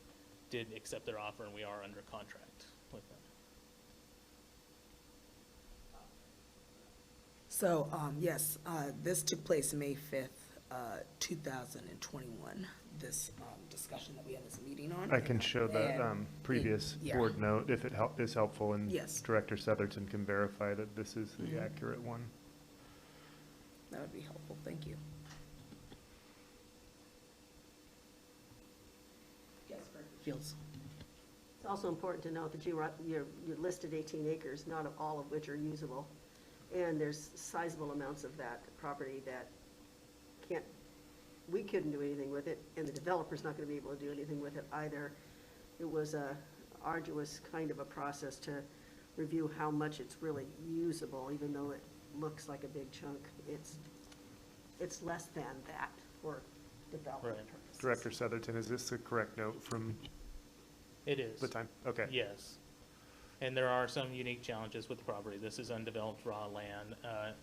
Speaker 5: did accept their offer, and we are under contract with them.
Speaker 1: So, yes, this took place May 5th, 2021, this discussion that we had this meeting on.
Speaker 4: I can show that previous
Speaker 1: yeah.
Speaker 4: board note if it is helpful, and
Speaker 1: Yes.
Speaker 4: Director Southerton can verify that this is the accurate one.
Speaker 1: That would be helpful, thank you. Yes, Director Fields.
Speaker 10: It's also important to note that you're listed 18 acres, not all of which are usable. And there's sizable amounts of that property that we couldn't do anything with it, and the developer's not gonna be able to do anything with it either. It was a arduous kind of a process to review how much it's really usable, even though it looks like a big chunk. It's less than that for development
Speaker 5: Right.
Speaker 10: purposes.
Speaker 4: Director Southerton, is this the correct note from
Speaker 5: It is.
Speaker 4: the time? Okay.
Speaker 5: Yes. And there are some unique challenges with the property. This is undeveloped raw land.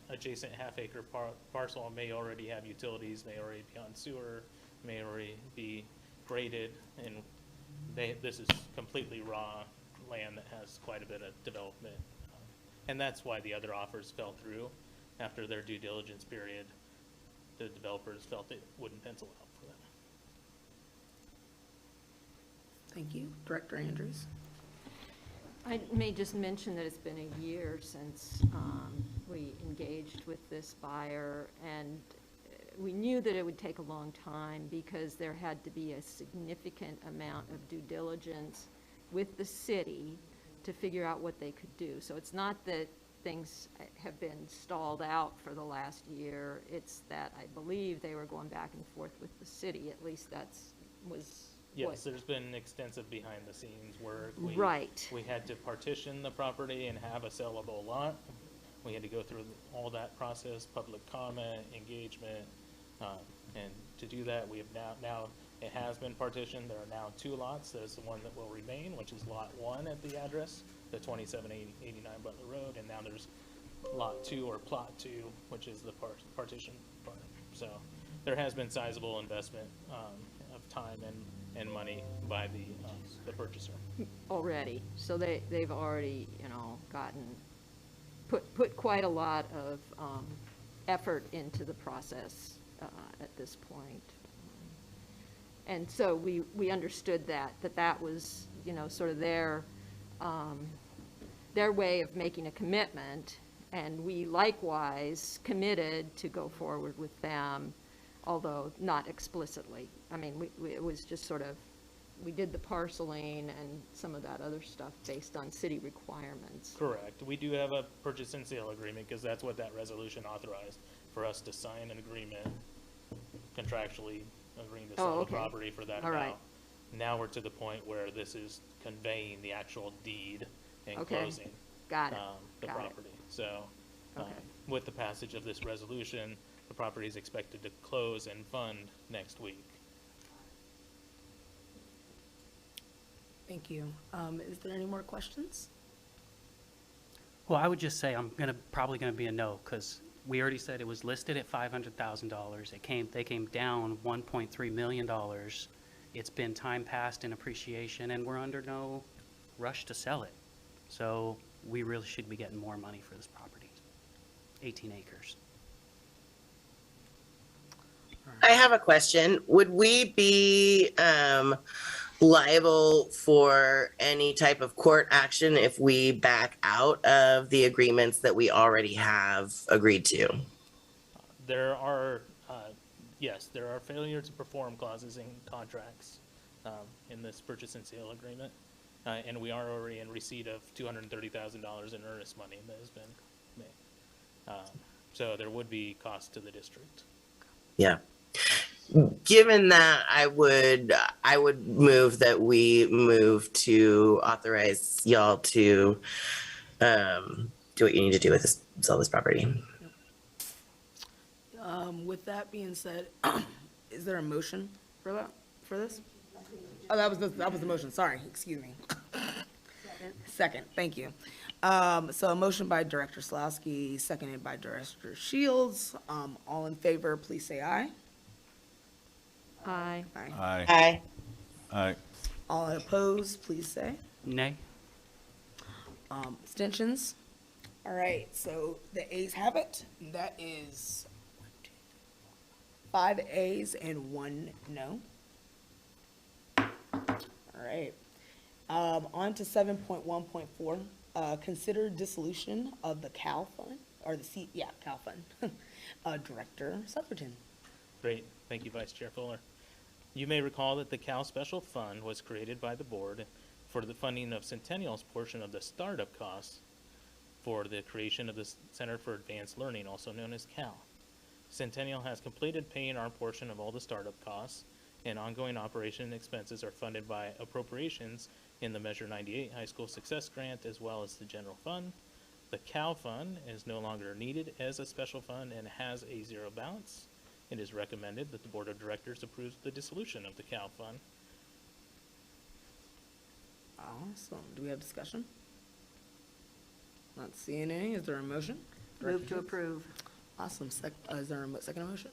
Speaker 5: Adjacent half-acre parcel may already have utilities, may already be on sewer, may already be graded, and this is completely raw land that has quite a bit of development. And that's why the other offers fell through. After their due diligence period, the developers felt it wouldn't pencil out for them.
Speaker 1: Thank you. Director Andrews.
Speaker 2: I may just mention that it's been a year since we engaged with this buyer, and we knew that it would take a long time because there had to be a significant amount of due diligence with the city to figure out what they could do. So it's not that things have been stalled out for the last year. It's that I believe they were going back and forth with the city. At least was
Speaker 5: Yes,
Speaker 2: what.
Speaker 5: there's been extensive behind-the-scenes work.
Speaker 2: Right.
Speaker 5: We had to partition the property and have a sellable lot. We had to go through all that process, public comment, engagement, and to do that, we have now it has been partitioned. There are now 2 lots. There's the one that will remain, which is Lot 1 at the address, the 2789 Butler Road, and now there's Lot 2 or Plot 2, which is the partition part. So there has been sizable investment of time and money by the purchaser.
Speaker 2: Already, so they've already, put quite a lot of effort into the process at this point. And so we understood that was, sort of their their way of making a commitment, and we likewise committed to go forward with them, although not explicitly. I mean, it was just sort of, we did the parceling and some of that other stuff based on city requirements.
Speaker 5: Correct. We do have a purchase and sale agreement, because that's what that resolution authorized, for us to sign an agreement contractually agreeing to sell the
Speaker 2: okay.
Speaker 5: property for that
Speaker 2: All right.
Speaker 5: amount. Now we're to the point where this is conveying the actual deed and
Speaker 2: Okay.
Speaker 5: closing
Speaker 2: Got it.
Speaker 5: the
Speaker 2: Got it.
Speaker 5: property. So,
Speaker 2: Okay.
Speaker 5: with the passage of this resolution, the property is expected to close and fund next week.
Speaker 1: Thank you. Is there any more questions?
Speaker 12: Well, I would just say I'm probably gonna be a no, because we already said it was listed at $500,000. They came down $1.3 million. It's been time passed in appreciation, and we're under no rush to sell it. So we really should be getting more money for this property. 18 acres.
Speaker 3: I have a question. Would we be liable for any type of court action if we back out of the agreements that we already have agreed to?
Speaker 5: There are, yes, there are failure to perform clauses in contracts in this purchase and sale agreement. And we are already in receipt of $230,000 in earnest money that has been made. So there would be cost to the district.
Speaker 3: Yeah. Given that, I would move that we move to authorize y'all to do what you need to do with this, sell this property.
Speaker 1: With that being said, is there a motion for this? Oh, that was the motion, sorry, excuse me. Second, thank you. So a motion by Director Slawski, seconded by Director Shields. All in favor, please say aye.
Speaker 2: Aye.
Speaker 11: Aye.
Speaker 3: Aye.
Speaker 11: Aye.
Speaker 1: All opposed, please say.
Speaker 12: Nay?
Speaker 1: Abstentions? All right, so the ayes have it. That is 5 ayes and 1 no. All right. On to 7.1.4, consider dissolution of the CAL Fund, or CAL Fund. Director Sutherton.
Speaker 5: Great, thank you, Vice Chair Fuller. You may recall that the Cal Special Fund was created by the board for the funding of Centennial's portion of the startup costs for the creation of the Center for Advanced Learning, also known as CAL. Centennial has completed paying our portion of all the startup costs, and ongoing operation expenses are funded by appropriations in the Measure 98 High School Success Grant, as well as the general fund. The CAL Fund is no longer needed as a special fund and has a zero balance. It is recommended that the Board of Directors approves the dissolution of the CAL Fund.
Speaker 1: Awesome. Do we have discussion? Not seeing any. Is there a motion?
Speaker 10: Move to approve.
Speaker 1: Awesome. Is there a second motion?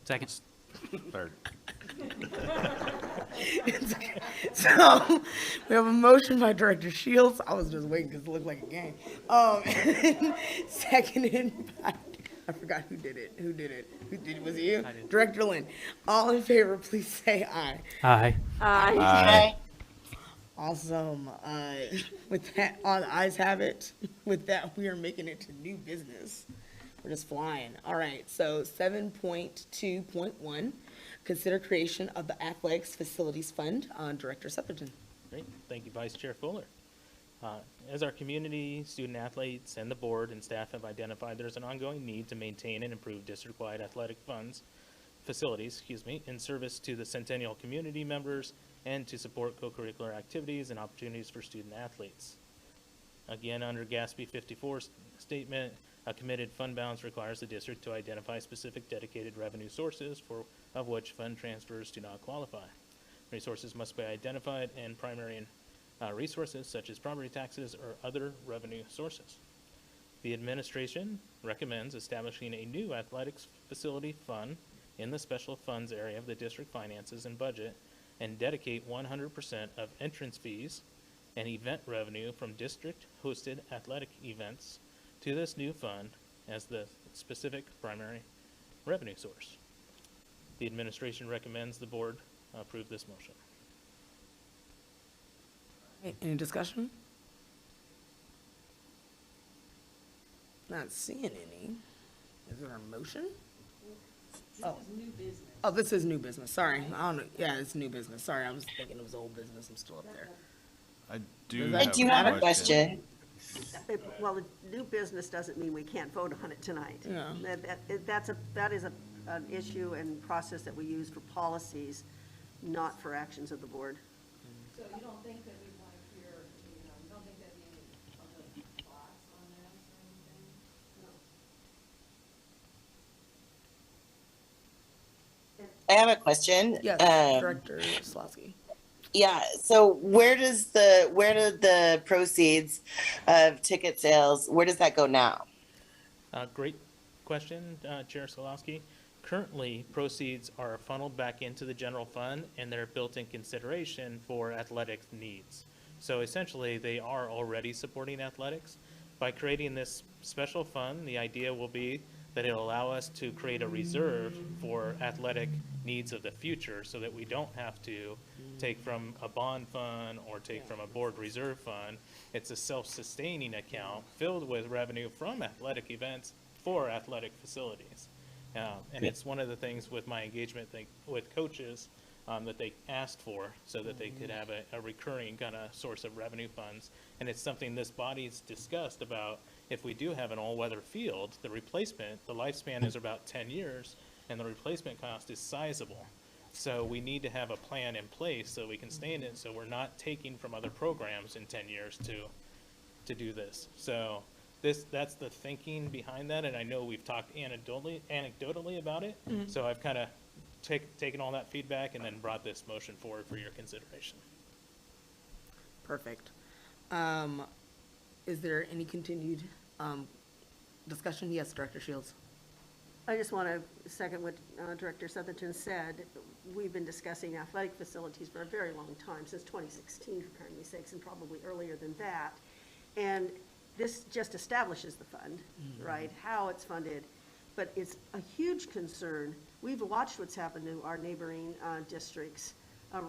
Speaker 12: Second?
Speaker 11: Third.
Speaker 1: So, we have a motion by Director Shields. I was just waiting because it looked like a game. Seconded by, I forgot who did it. Was it you?
Speaker 12: I did.
Speaker 1: Director Lynn. All in favor, please say aye.
Speaker 12: Aye.
Speaker 11: Aye.
Speaker 1: Awesome. With that, all the ayes have it. With that, we are making it to new business. We're just flying. All right, so 7.2.1, consider creation of the Athletics Facilities Fund. Director Sutherton.
Speaker 5: Great, thank you, Vice Chair Fuller. As our community, student athletes, and the board and staff have identified, there's an ongoing need to maintain and improve district-wide athletic facilities, in service to the Centennial community members and to support co-curricular activities and opportunities for student athletes. Again, under GASB 54 statement, a committed fund balance requires the district to identify specific dedicated revenue sources of which fund transfers do not qualify. Resources must be identified, and primary resources such as property taxes or other revenue sources. The administration recommends establishing a new athletics facility fund in the special funds area of the district finances and budget, and dedicate 100% of entrance fees and event revenue from district-hosted athletic events to this new fund as the specific primary revenue source. The administration recommends the board approve this motion.
Speaker 1: Any discussion? Not seeing any. Is there a motion? Oh. Oh, this is new business, sorry. I don't know, yeah, it's new business, sorry, I was thinking it was old business, I'm still up there.
Speaker 11: I do
Speaker 1: I
Speaker 3: do have a question.
Speaker 10: Well, the new business doesn't mean we can't vote on it tonight.
Speaker 1: Yeah.
Speaker 10: That is an issue and process that we use for policies, not for actions of the board.
Speaker 2: So you don't think that we want to hear, you don't think that'd be any public thoughts on this or anything?
Speaker 3: I have a question.
Speaker 1: Yes, Director Slosky.
Speaker 3: Yeah, so where do the proceeds of ticket sales, where does that go now?
Speaker 5: Great question, Chair Solowski. Currently, proceeds are funneled back into the general fund, and they're built in consideration for athletic needs. So essentially, they are already supporting athletics. By creating this special fund, the idea will be that it'll allow us to create a reserve for athletic needs of the future so that we don't have to take from a bond fund or take from a board reserve fund. It's a self-sustaining account filled with revenue from athletic events for athletic facilities. And it's one of the things with my engagement with coaches that they asked for so that they could have a recurring kind of source of revenue funds. And it's something this body's discussed about. If we do have an all-weather field, the lifespan is about 10 years, and the replacement cost is sizable. So we need to have a plan in place so we can stay in it, so we're not taking from other programs in 10 years to do this. So that's the thinking behind that, and I know we've talked anecdotally about it. So I've kind of taken all that feedback and then brought this motion forward for your consideration.
Speaker 1: Perfect. Is there any continued discussion? Yes, Director Shields.
Speaker 10: I just want to second what Director Southerton said. We've been discussing athletic facilities for a very long time, since 2016, for kindness sakes, and probably earlier than that. And this just establishes the fund, right, how it's funded. But it's a huge concern. We've watched what's happened to our neighboring districts,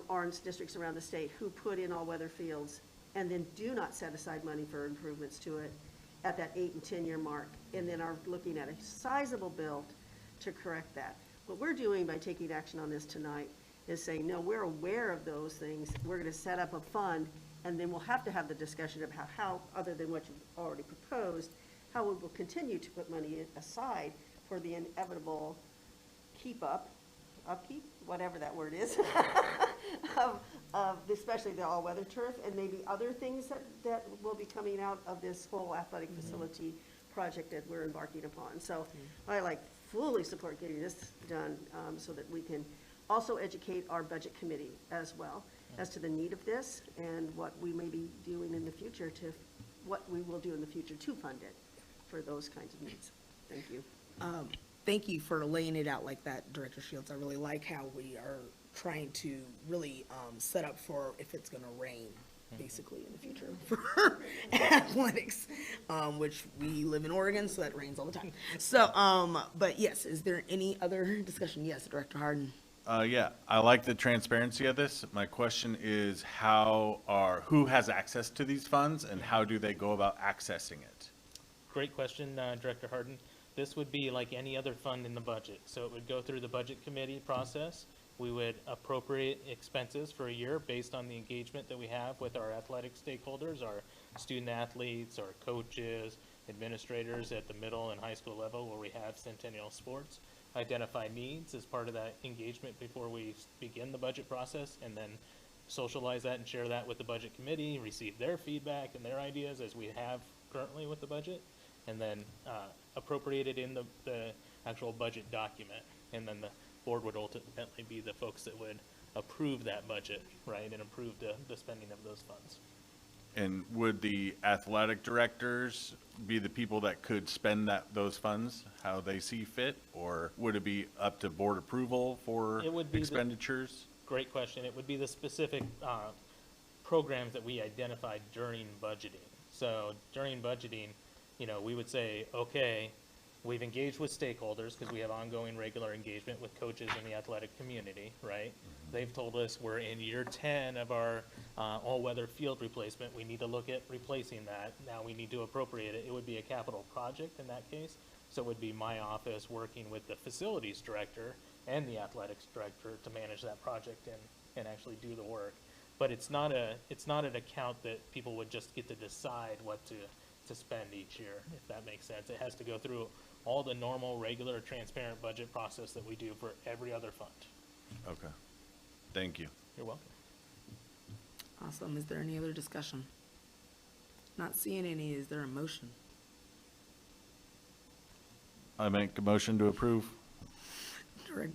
Speaker 10: orange districts around the state, who put in all-weather fields and then do not set aside money for improvements to it at that 8 and 10-year mark, and then are looking at a sizable bill to correct that. What we're doing by taking action on this tonight is saying, no, we're aware of those things. We're going to set up a fund, and then we'll have to have the discussion about how, other than what you've already proposed, how we will continue to put money aside for the inevitable upkeep, whatever that word is, of especially the all-weather turf, and maybe other things that will be coming out of this whole athletic facility project that we're embarking upon. So I fully support getting this done, so that we can also educate our budget committee as well as to the need of this and what we may be doing in the future what we will do in the future to fund it for those kinds of needs. Thank you.
Speaker 1: Thank you for laying it out like that, Director Shields. I really like how we are trying to really set up for if it's going to rain, basically, in the future for athletics, which we live in Oregon, so that rains all the time. So, but yes, is there any other discussion? Yes, Director Harden.
Speaker 11: Yeah, I like the transparency of this. My question is who has access to these funds and how do they go about accessing it?
Speaker 5: Great question, Director Harden. This would be like any other fund in the budget. So it would go through the budget committee process. We would appropriate expenses for a year based on the engagement that we have with our athletic stakeholders, our student athletes, our coaches, administrators at the middle and high school level where we have Centennial Sports. Identify needs as part of that engagement before we begin the budget process, and then socialize that and share that with the budget committee, receive their feedback and their ideas as we have currently with the budget, and then appropriate it in the actual budget document. And then the board would ultimately be the folks that would approve that budget, right, and approve the spending of those funds.
Speaker 11: And would the athletic directors be the people that could spend those funds how they see fit? Or would it be up to board approval for expenditures?
Speaker 5: Great question. It would be the specific programs that we identified during budgeting. So during budgeting, we would say, okay, we've engaged with stakeholders because we have ongoing regular engagement with coaches in the athletic community, right? They've told us we're in year 10 of our all-weather field replacement, we need to look at replacing that. Now we need to appropriate it. It would be a capital project in that case. So it would be my office working with the facilities director and the athletics director to manage that project and actually do the work. But it's not an account that people would just get to decide what to spend each year, if that makes sense. It has to go through all the normal, regular, transparent budget process that we do for every other fund.
Speaker 11: Okay. Thank you.
Speaker 5: You're welcome.
Speaker 1: Awesome. Is there any other discussion? Not seeing any. Is there a motion?
Speaker 11: I make a motion to approve.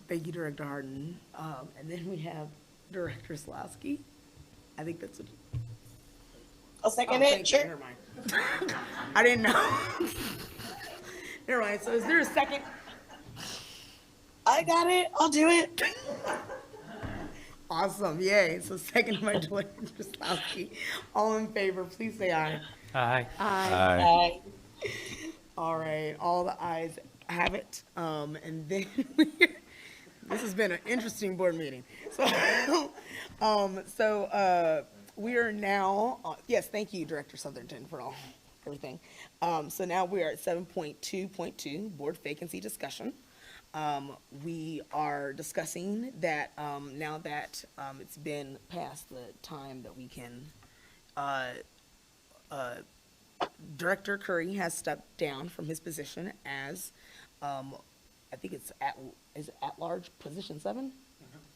Speaker 1: Thank you, Director Harden. And then we have Director Slawski. I think that's what.
Speaker 3: I'll second
Speaker 1: thank
Speaker 3: it,
Speaker 1: you.
Speaker 3: sure.
Speaker 1: Never mind. I didn't know. Never mind. So is there a second?
Speaker 3: I got it, I'll do it.
Speaker 1: Awesome. Yay. So second by Director Slawski. All in favor, please say aye.
Speaker 5: Aye.
Speaker 11: Aye.
Speaker 1: All right. All the ayes have it. And then this has been an interesting board meeting. So, we are now, yes, thank you, Director Southerton, for everything. So now we are at 7.2.2, board vacancy discussion. We are discussing that, now that, it's been past the time that we can, Director Curry has stepped down from his position as, I think it's at-large position 7?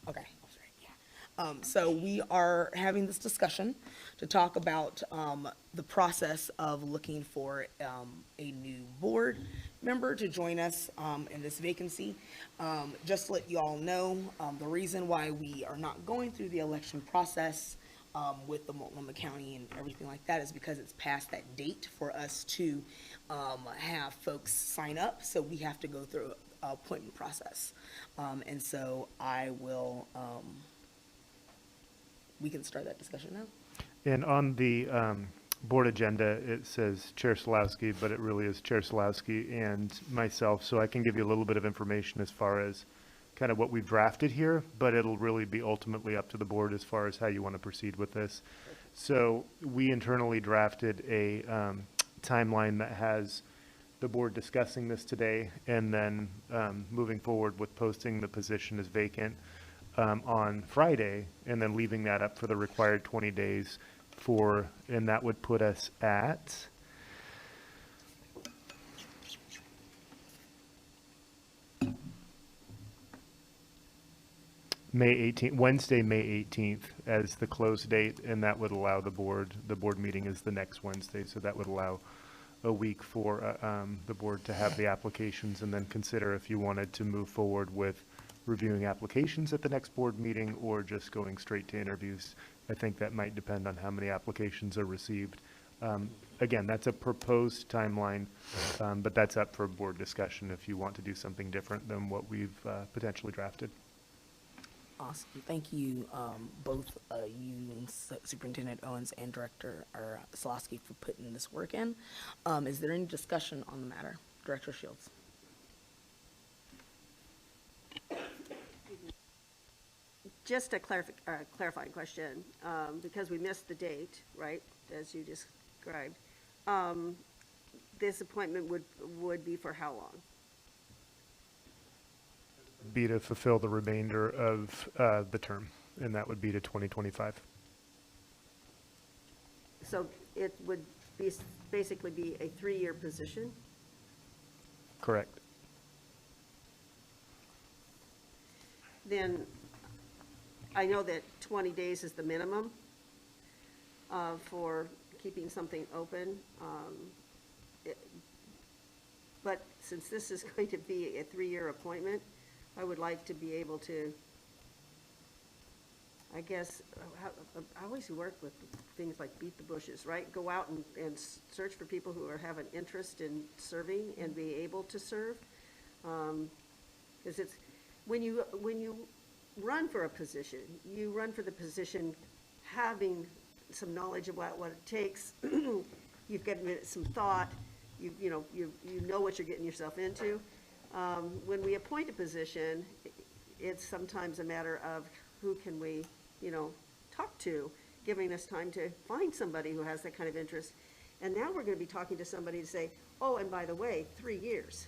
Speaker 1: Okay, that's right, yeah. So we are having this discussion to talk about the process of looking for a new board member to join us in this vacancy. Just to let you all know, the reason why we are not going through the election process with the Multnomah County and everything like that is because it's past that date for us to have folks sign up. So we have to go through an appointment process. And so I will, we can start that discussion now.
Speaker 4: And on the board agenda, it says Chair Solowski, but it really is Chair Solowski and myself. So I can give you a little bit of information as far as kind of what we've drafted here, but it'll really be ultimately up to the board as far as how you want to proceed with this. So we internally drafted a timeline that has the board discussing this today and then moving forward with posting the position as vacant on Friday and then leaving that up for the required 20 days and that would put us at May 18th, Wednesday, May 18th as the close date, and that would allow the board meeting is the next Wednesday, so that would allow a week for the board to have the applications and then consider if you wanted to move forward with reviewing applications at the next board meeting or just going straight to interviews. I think that might depend on how many applications are received. Again, that's a proposed timeline, but that's up for board discussion if you want to do something different than what we've potentially drafted.
Speaker 1: Awesome. Thank you, both you, Superintendent Owens and Director Solowski, for putting this work in. Is there any discussion on the matter? Director Shields.
Speaker 10: Just a clarifying question, because we missed the date, right, as you described. This appointment would be for how long?
Speaker 4: Be to fulfill the remainder of the term, and that would be to 2025.
Speaker 10: So it would basically be a 3-year position?
Speaker 4: Correct.
Speaker 10: Then I know that 20 days is the minimum for keeping something open. But since this is going to be a 3-year appointment, I would like to be able to, I guess, I always work with things like beat the bushes, right? Go out and search for people who have an interest in serving and be able to serve. Because it's, when you run for a position, you run for the position having some knowledge about what it takes. You've given it some thought. You know what you're getting yourself into. When we appoint a position, it's sometimes a matter of who can we, talk to giving us time to find somebody who has that kind of interest. And now we're going to be talking to somebody to say, oh, and by the way, 3 years.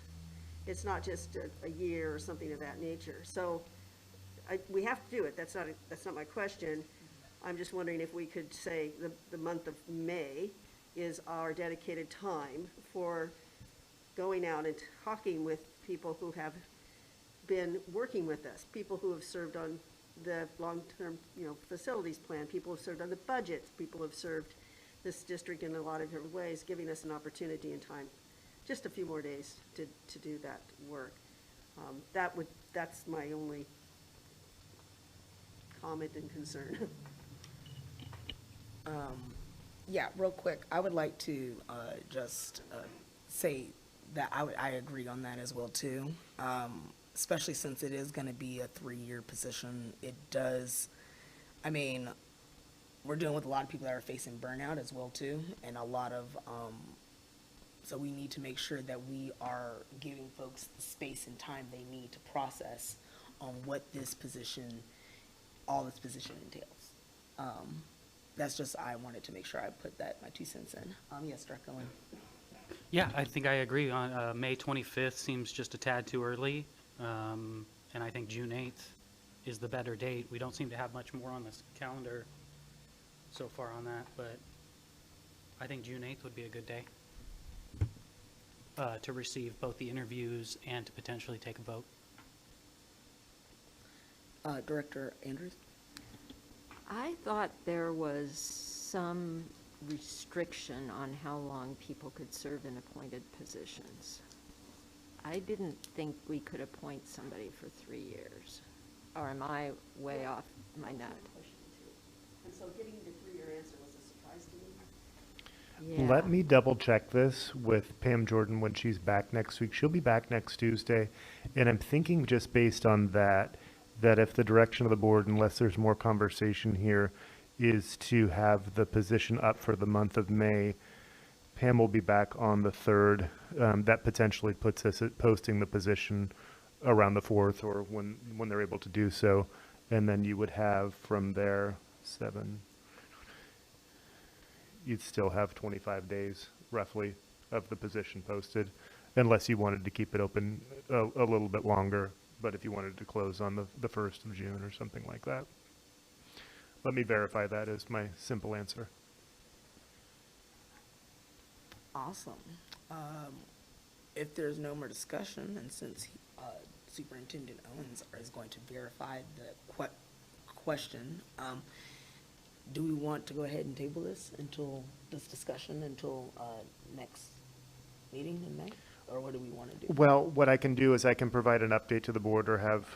Speaker 10: It's not just a year or something of that nature. So we have to do it. That's not my question. I'm just wondering if we could say the month of May is our dedicated time for going out and talking with people who have been working with us, people who have served on the long-term, facilities plan, people who have served on the budget, people who have served this district in a lot of different ways, giving us an opportunity and time, just a few more days to do that work. That's my only comment and concern.
Speaker 1: Yeah, real quick, I would like to just say that I agree on that as well too. Especially since it is going to be a 3-year position. It does, I mean, we're dealing with a lot of people that are facing burnout as well too, and a lot of, so we need to make sure that we are giving folks the space and time they need to process on what this position, all this position entails. That's just, I wanted to make sure I put that, my 2 cents in. Yes, Director Lynn.
Speaker 12: Yeah, I think I agree on, May 25th seems just a tad too early. And I think June 8th is the better date. We don't seem to have much more on this calendar so far on that, but I think June 8th would be a good day to receive both the interviews and to potentially take a vote.
Speaker 1: Director Andrews?
Speaker 2: I thought there was some restriction on how long people could serve in appointed positions. I didn't think we could appoint somebody for 3 years. Or am I way off my nut?
Speaker 10: And so getting the 3-year answer was a surprise to me.
Speaker 2: Yeah.
Speaker 4: Let me double check this with Pam Jordan when she's back next week. She'll be back next Tuesday. And I'm thinking just based on that if the direction of the board, unless there's more conversation here, is to have the position up for the month of May, Pam will be back on the 3rd. That potentially puts us at posting the position around the 4th or when they're able to do so. And then you would have from there 7. You'd still have 25 days roughly of the position posted, unless you wanted to keep it open a little bit longer. But if you wanted to close on the 1st of June or something like that. Let me verify that as my simple answer.
Speaker 1: Awesome. If there's no more discussion, and since Superintendent Owens is going to verify the question, do we want to go ahead and table this discussion until next meeting in May? Or what do we want to do?
Speaker 4: Well, what I can do is I can provide an update to the board or have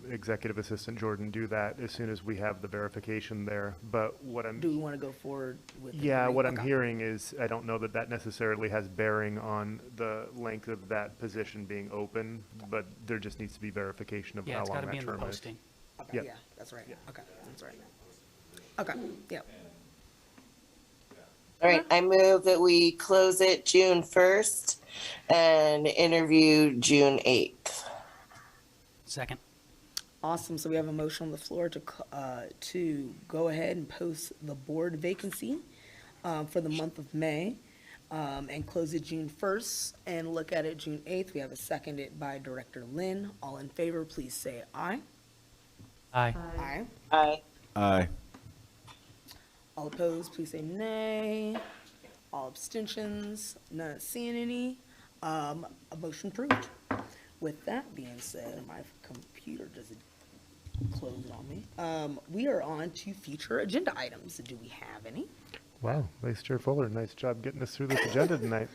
Speaker 4: Executive Assistant Jordan do that as soon as we have the verification there. But what I'm...
Speaker 1: Do we want to go forward with?
Speaker 4: Yeah, what I'm
Speaker 1: Okay.
Speaker 4: hearing is, I don't know that necessarily has bearing on the length of that position being open, but there just needs to be verification of
Speaker 12: Yeah,
Speaker 4: how
Speaker 12: it's
Speaker 4: long
Speaker 12: got to be
Speaker 4: that
Speaker 12: in the
Speaker 4: term is.
Speaker 12: posting.
Speaker 1: Okay,
Speaker 4: Yep.
Speaker 1: yeah, that's right. Okay, that's right. Okay, yeah.
Speaker 3: All right, I move that we close it June 1st and interview June 8th.
Speaker 12: Second.
Speaker 1: Awesome. So we have a motion on the floor to go ahead and post the board vacancy for the month of May and close it June 1st and look at it June 8th. We have a seconded by Director Lynn. All in favor, please say aye.
Speaker 12: Aye.
Speaker 1: Aye.
Speaker 3: Aye.
Speaker 11: Aye.
Speaker 1: All opposed, please say nay. All abstentions, not seeing any. A motion approved. With that being said, my computer just closed on me. We are on to future agenda items. Do we have any?
Speaker 4: Wow, Vice Chair Fuller, nice job getting us through this agenda tonight.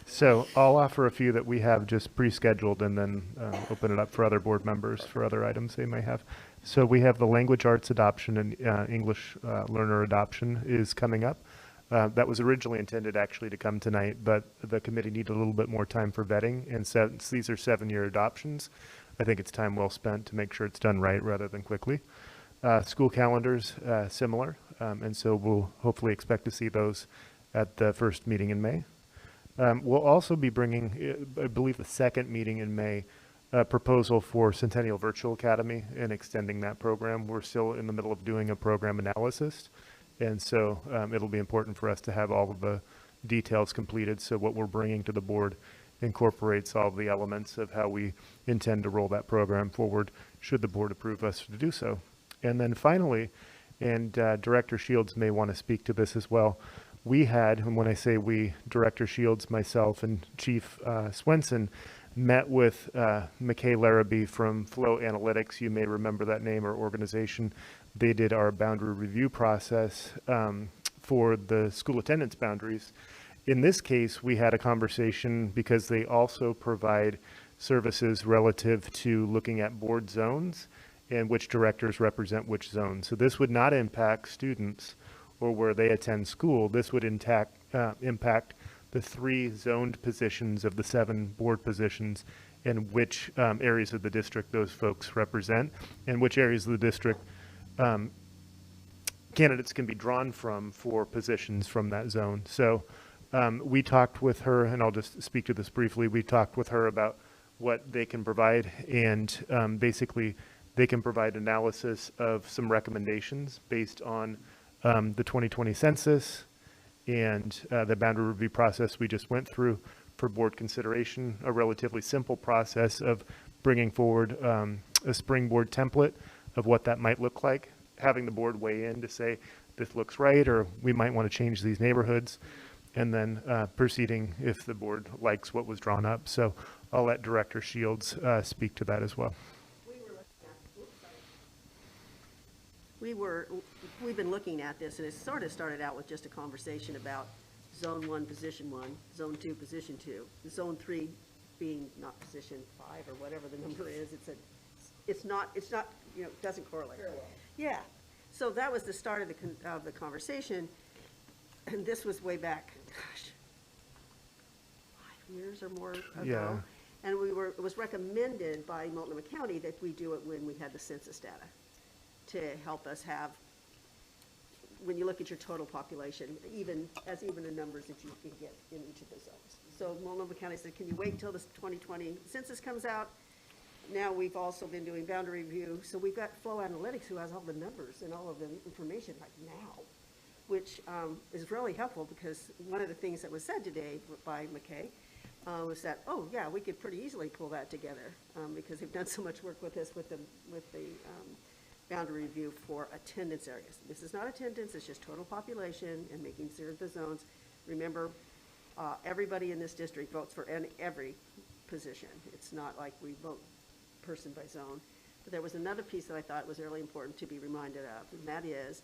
Speaker 4: So I'll offer a few that we have just pre-scheduled and then open it up for other board members for other items they may have. So we have the language arts adoption and English learner adoption is coming up. That was originally intended actually to come tonight, but the committee needed a little bit more time for vetting. And since these are 7-year adoptions, I think it's time well spent to make sure it's done right rather than quickly. School calendars, similar. And so we'll hopefully expect to see those at the first meeting in May. We'll also be bringing, I believe, the second meeting in May, proposal for Centennial Virtual Academy and extending that program. We're still in the middle of doing a program analysis, and so it'll be important for us to have all of the details completed, so what we're bringing to the board incorporates all of the elements of how we intend to roll that program forward, should the board approve us to do so. And then finally, and Director Shields may want to speak to this as well, we had, and when I say we, Director Shields, myself, and Chief Swenson met with McKay Larrabee from Flow Analytics. You may remember that name or organization. They did our boundary review process for the school attendance boundaries. In this case, we had a conversation because they also provide services relative to looking at board zones and which directors represent which zones. So this would not impact students or where they attend school. This would impact the 3 zoned positions of the 7 board positions and which areas of the district those folks represent and which areas of the district candidates can be drawn from for positions from that zone. So we talked with her, and I'll just speak to this briefly. We talked with her about what they can provide, and basically they can provide analysis of some recommendations based on the 2020 census and the boundary review process we just went through for board consideration, a relatively simple process of bringing forward a springboard template of what that might look like, having the board weigh in to say, this looks right, or we might want to change these neighborhoods, and then proceeding if the board likes what was drawn up. So I'll let Director Shields speak to that as well.
Speaker 10: We've been looking at this, and it sort of started out with just a conversation about Zone 1, Position 1, Zone 2, Position 2, Zone 3 being not Position 5 or whatever the number is. It's not, you know, it doesn't correlate. Yeah. So that was the start of the conversation, and this was way back, gosh, 5 years or more ago.
Speaker 4: Yeah.
Speaker 10: And it was recommended by Multnomah County that we do it when we had the census data to help us have, when you look at your total population, even the numbers that you can get in each of the zones. So Multnomah County said, can you wait until the 2020 census comes out? Now we've also been doing boundary review, so we've got Flow Analytics who has all the numbers and all of the information right now, which is really helpful, because one of the things that was said today by McKay was that, oh yeah, we could pretty easily pull that together because they've done so much work with this with the boundary review for attendance areas. This is not attendance, it's just total population and making sure the zones. Remember, everybody in this district votes for every position. It's not like we vote person by zone. But there was another piece that I thought was really important to be reminded of, and that is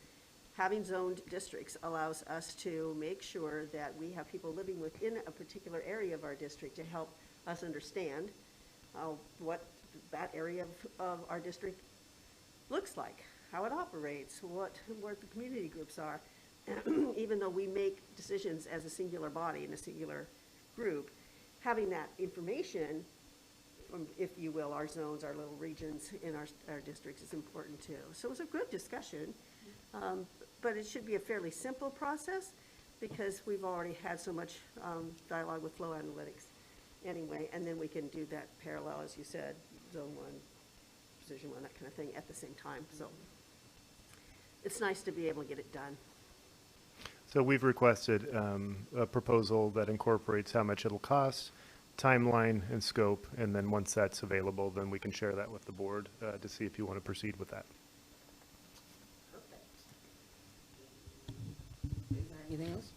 Speaker 10: having zoned districts allows us to make sure that we have people living within a particular area of our district to help us understand what that area of our district looks like, how it operates, what the community groups are. Even though we make decisions as a singular body in a singular group, having that information from, if you will, our zones, our little regions in our districts is important too. So it was a good discussion, but it should be a fairly simple process because we've already had so much dialogue with Flow Analytics anyway, and then we can do that parallel, as you said, Zone 1, Position 1, that kind of thing at the same time. So it's nice to be able to get it done.
Speaker 4: So we've requested a proposal that incorporates how much it'll cost, timeline and scope, and then once that's available, then we can share that with the board to see if you want to proceed with that.
Speaker 1: Is there anything else?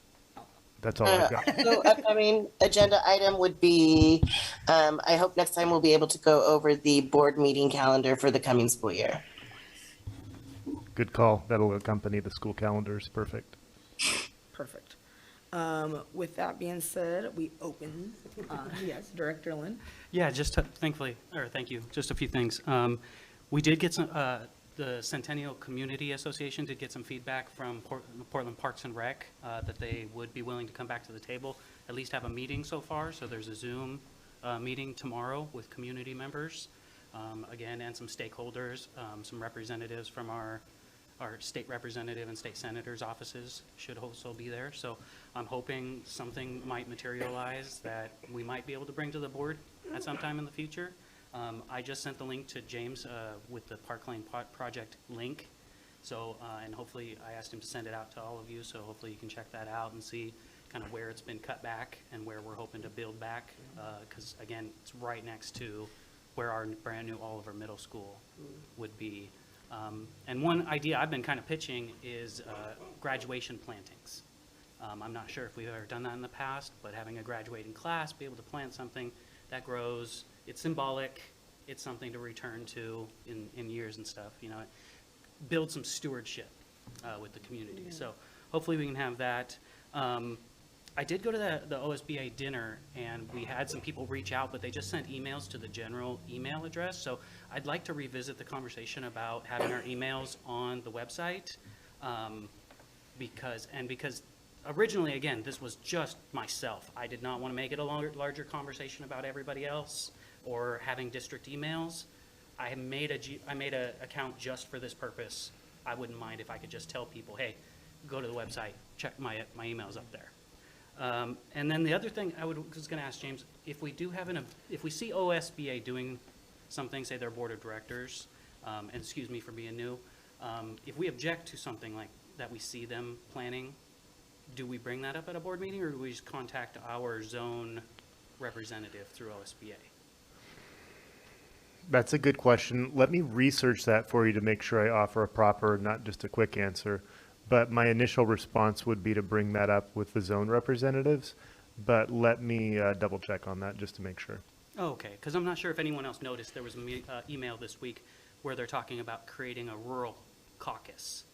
Speaker 4: That's all I've got.
Speaker 3: So upcoming agenda item would be, I hope next time we'll be able to go over the board meeting calendar for the coming school year.
Speaker 4: Good call. That'll accompany the school calendars. Perfect.
Speaker 1: Perfect. With that being said, we open, yes, Director Lynn.
Speaker 12: Yeah, thank you, just a few things. We did get some, the Centennial Community Association did get some feedback from Portland Parks and Rec that they would be willing to come back to the table, at least have a meeting so far. So there's a Zoom meeting tomorrow with community members, again, and some stakeholders, some representatives from our state representative and state senators' offices should also be there. So I'm hoping something might materialize that we might be able to bring to the board at some time in the future. I just sent the link to James with the Park Lane project link. So, and hopefully, I asked him to send it out to all of you, so hopefully you can check that out and see kind of where it's been cut back and where we're hoping to build back. Because again, it's right next to where our brand new Oliver Middle School would be. And one idea I've been kind of pitching is graduation plantings. I'm not sure if we've ever done that in the past, but having a graduating class, be able to plant something that grows, it's symbolic, it's something to return to in years and stuff, you know, build some stewardship with the community. So hopefully we can have that. I did go to the OSBA dinner, and we had some people reach out, but they just sent emails to the general email address. So I'd like to revisit the conversation about having our emails on the website, because originally, again, this was just myself. I did not want to make it a larger conversation about everybody else or having district emails. I made a account just for this purpose. I wouldn't mind if I could just tell people, hey, go to the website, check my emails up there. And then the other thing I was going to ask James, if we do have if we see OSBA doing something, say their board of directors, and excuse me for being new, if we object to something like that we see them planning, do we bring that up at a board meeting, or do we just contact our zone representative through OSBA?
Speaker 4: That's a good question. Let me research that for you to make sure I offer a proper, not just a quick answer. But my initial response would be to bring that up with the zone representatives. But let me double check on that just to make sure.
Speaker 12: Oh, okay, because I'm not sure if anyone else noticed, there was an email this week where they're talking about creating a rural caucus.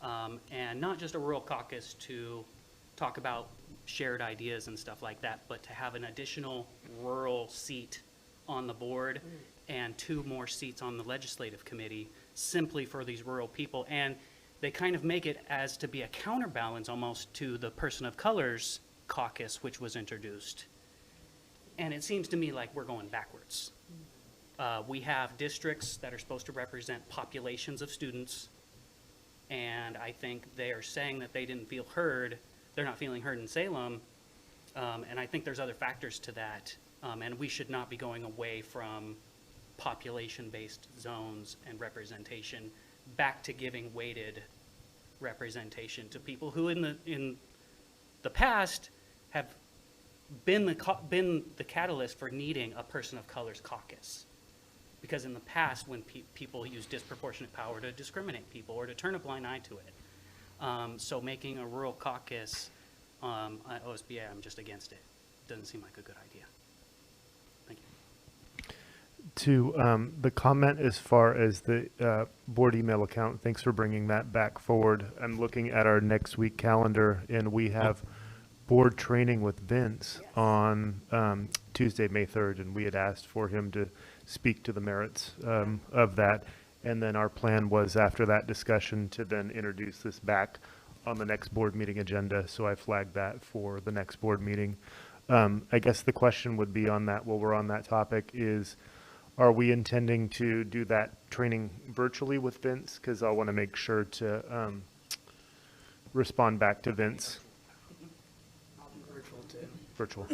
Speaker 12: And not just a rural caucus to talk about shared ideas and stuff like that, but to have an additional rural seat on the board and 2 more seats on the legislative committee simply for these rural people. And they kind of make it as to be a counterbalance almost to the Person of Colors caucus, which was introduced. And it seems to me like we're going backwards. We have districts that are supposed to represent populations of students, and I think they are saying that they didn't feel heard. They're not feeling heard in Salem, and I think there's other factors to that, and we should not be going away from population-based zones and representation back to giving weighted representation to people who in the past have been the catalyst for needing a Person of Colors caucus. Because in the past, when people use disproportionate power to discriminate people or to turn a blind eye to it. So making a rural caucus at OSBA, I'm just against it. Doesn't seem like a good idea. Thank you.
Speaker 4: To the comment as far as the board email account, thanks for bringing that back forward. I'm looking at our next week calendar, and we have board training with Vince on Tuesday, May 3rd, and we had asked for him to speak to the merits of that. And then our plan was, after that discussion, to then introduce this back on the next board meeting agenda. So I flagged that for the next board meeting. I guess the question would be on that, while we're on that topic, is are we intending to do that training virtually with Vince? Because I want to make sure to respond back to Vince.
Speaker 1: I'll be virtual too.
Speaker 4: Virtual.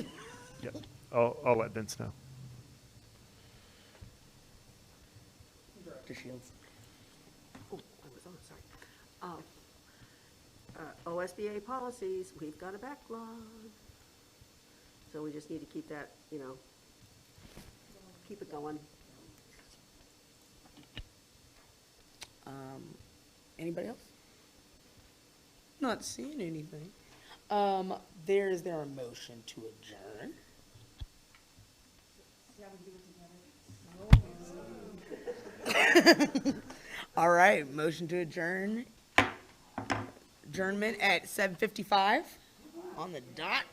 Speaker 4: Yep. I'll let Vince know.
Speaker 1: Director Shields.
Speaker 10: Oh, I was on, sorry. OSBA policies, we've got a backlog. So we just need to keep that, you know, keep it going.
Speaker 1: Anybody else? Not seeing anything. Is there a motion to adjourn? All right, motion to adjourn. Adjournment at 7:55 on the dot.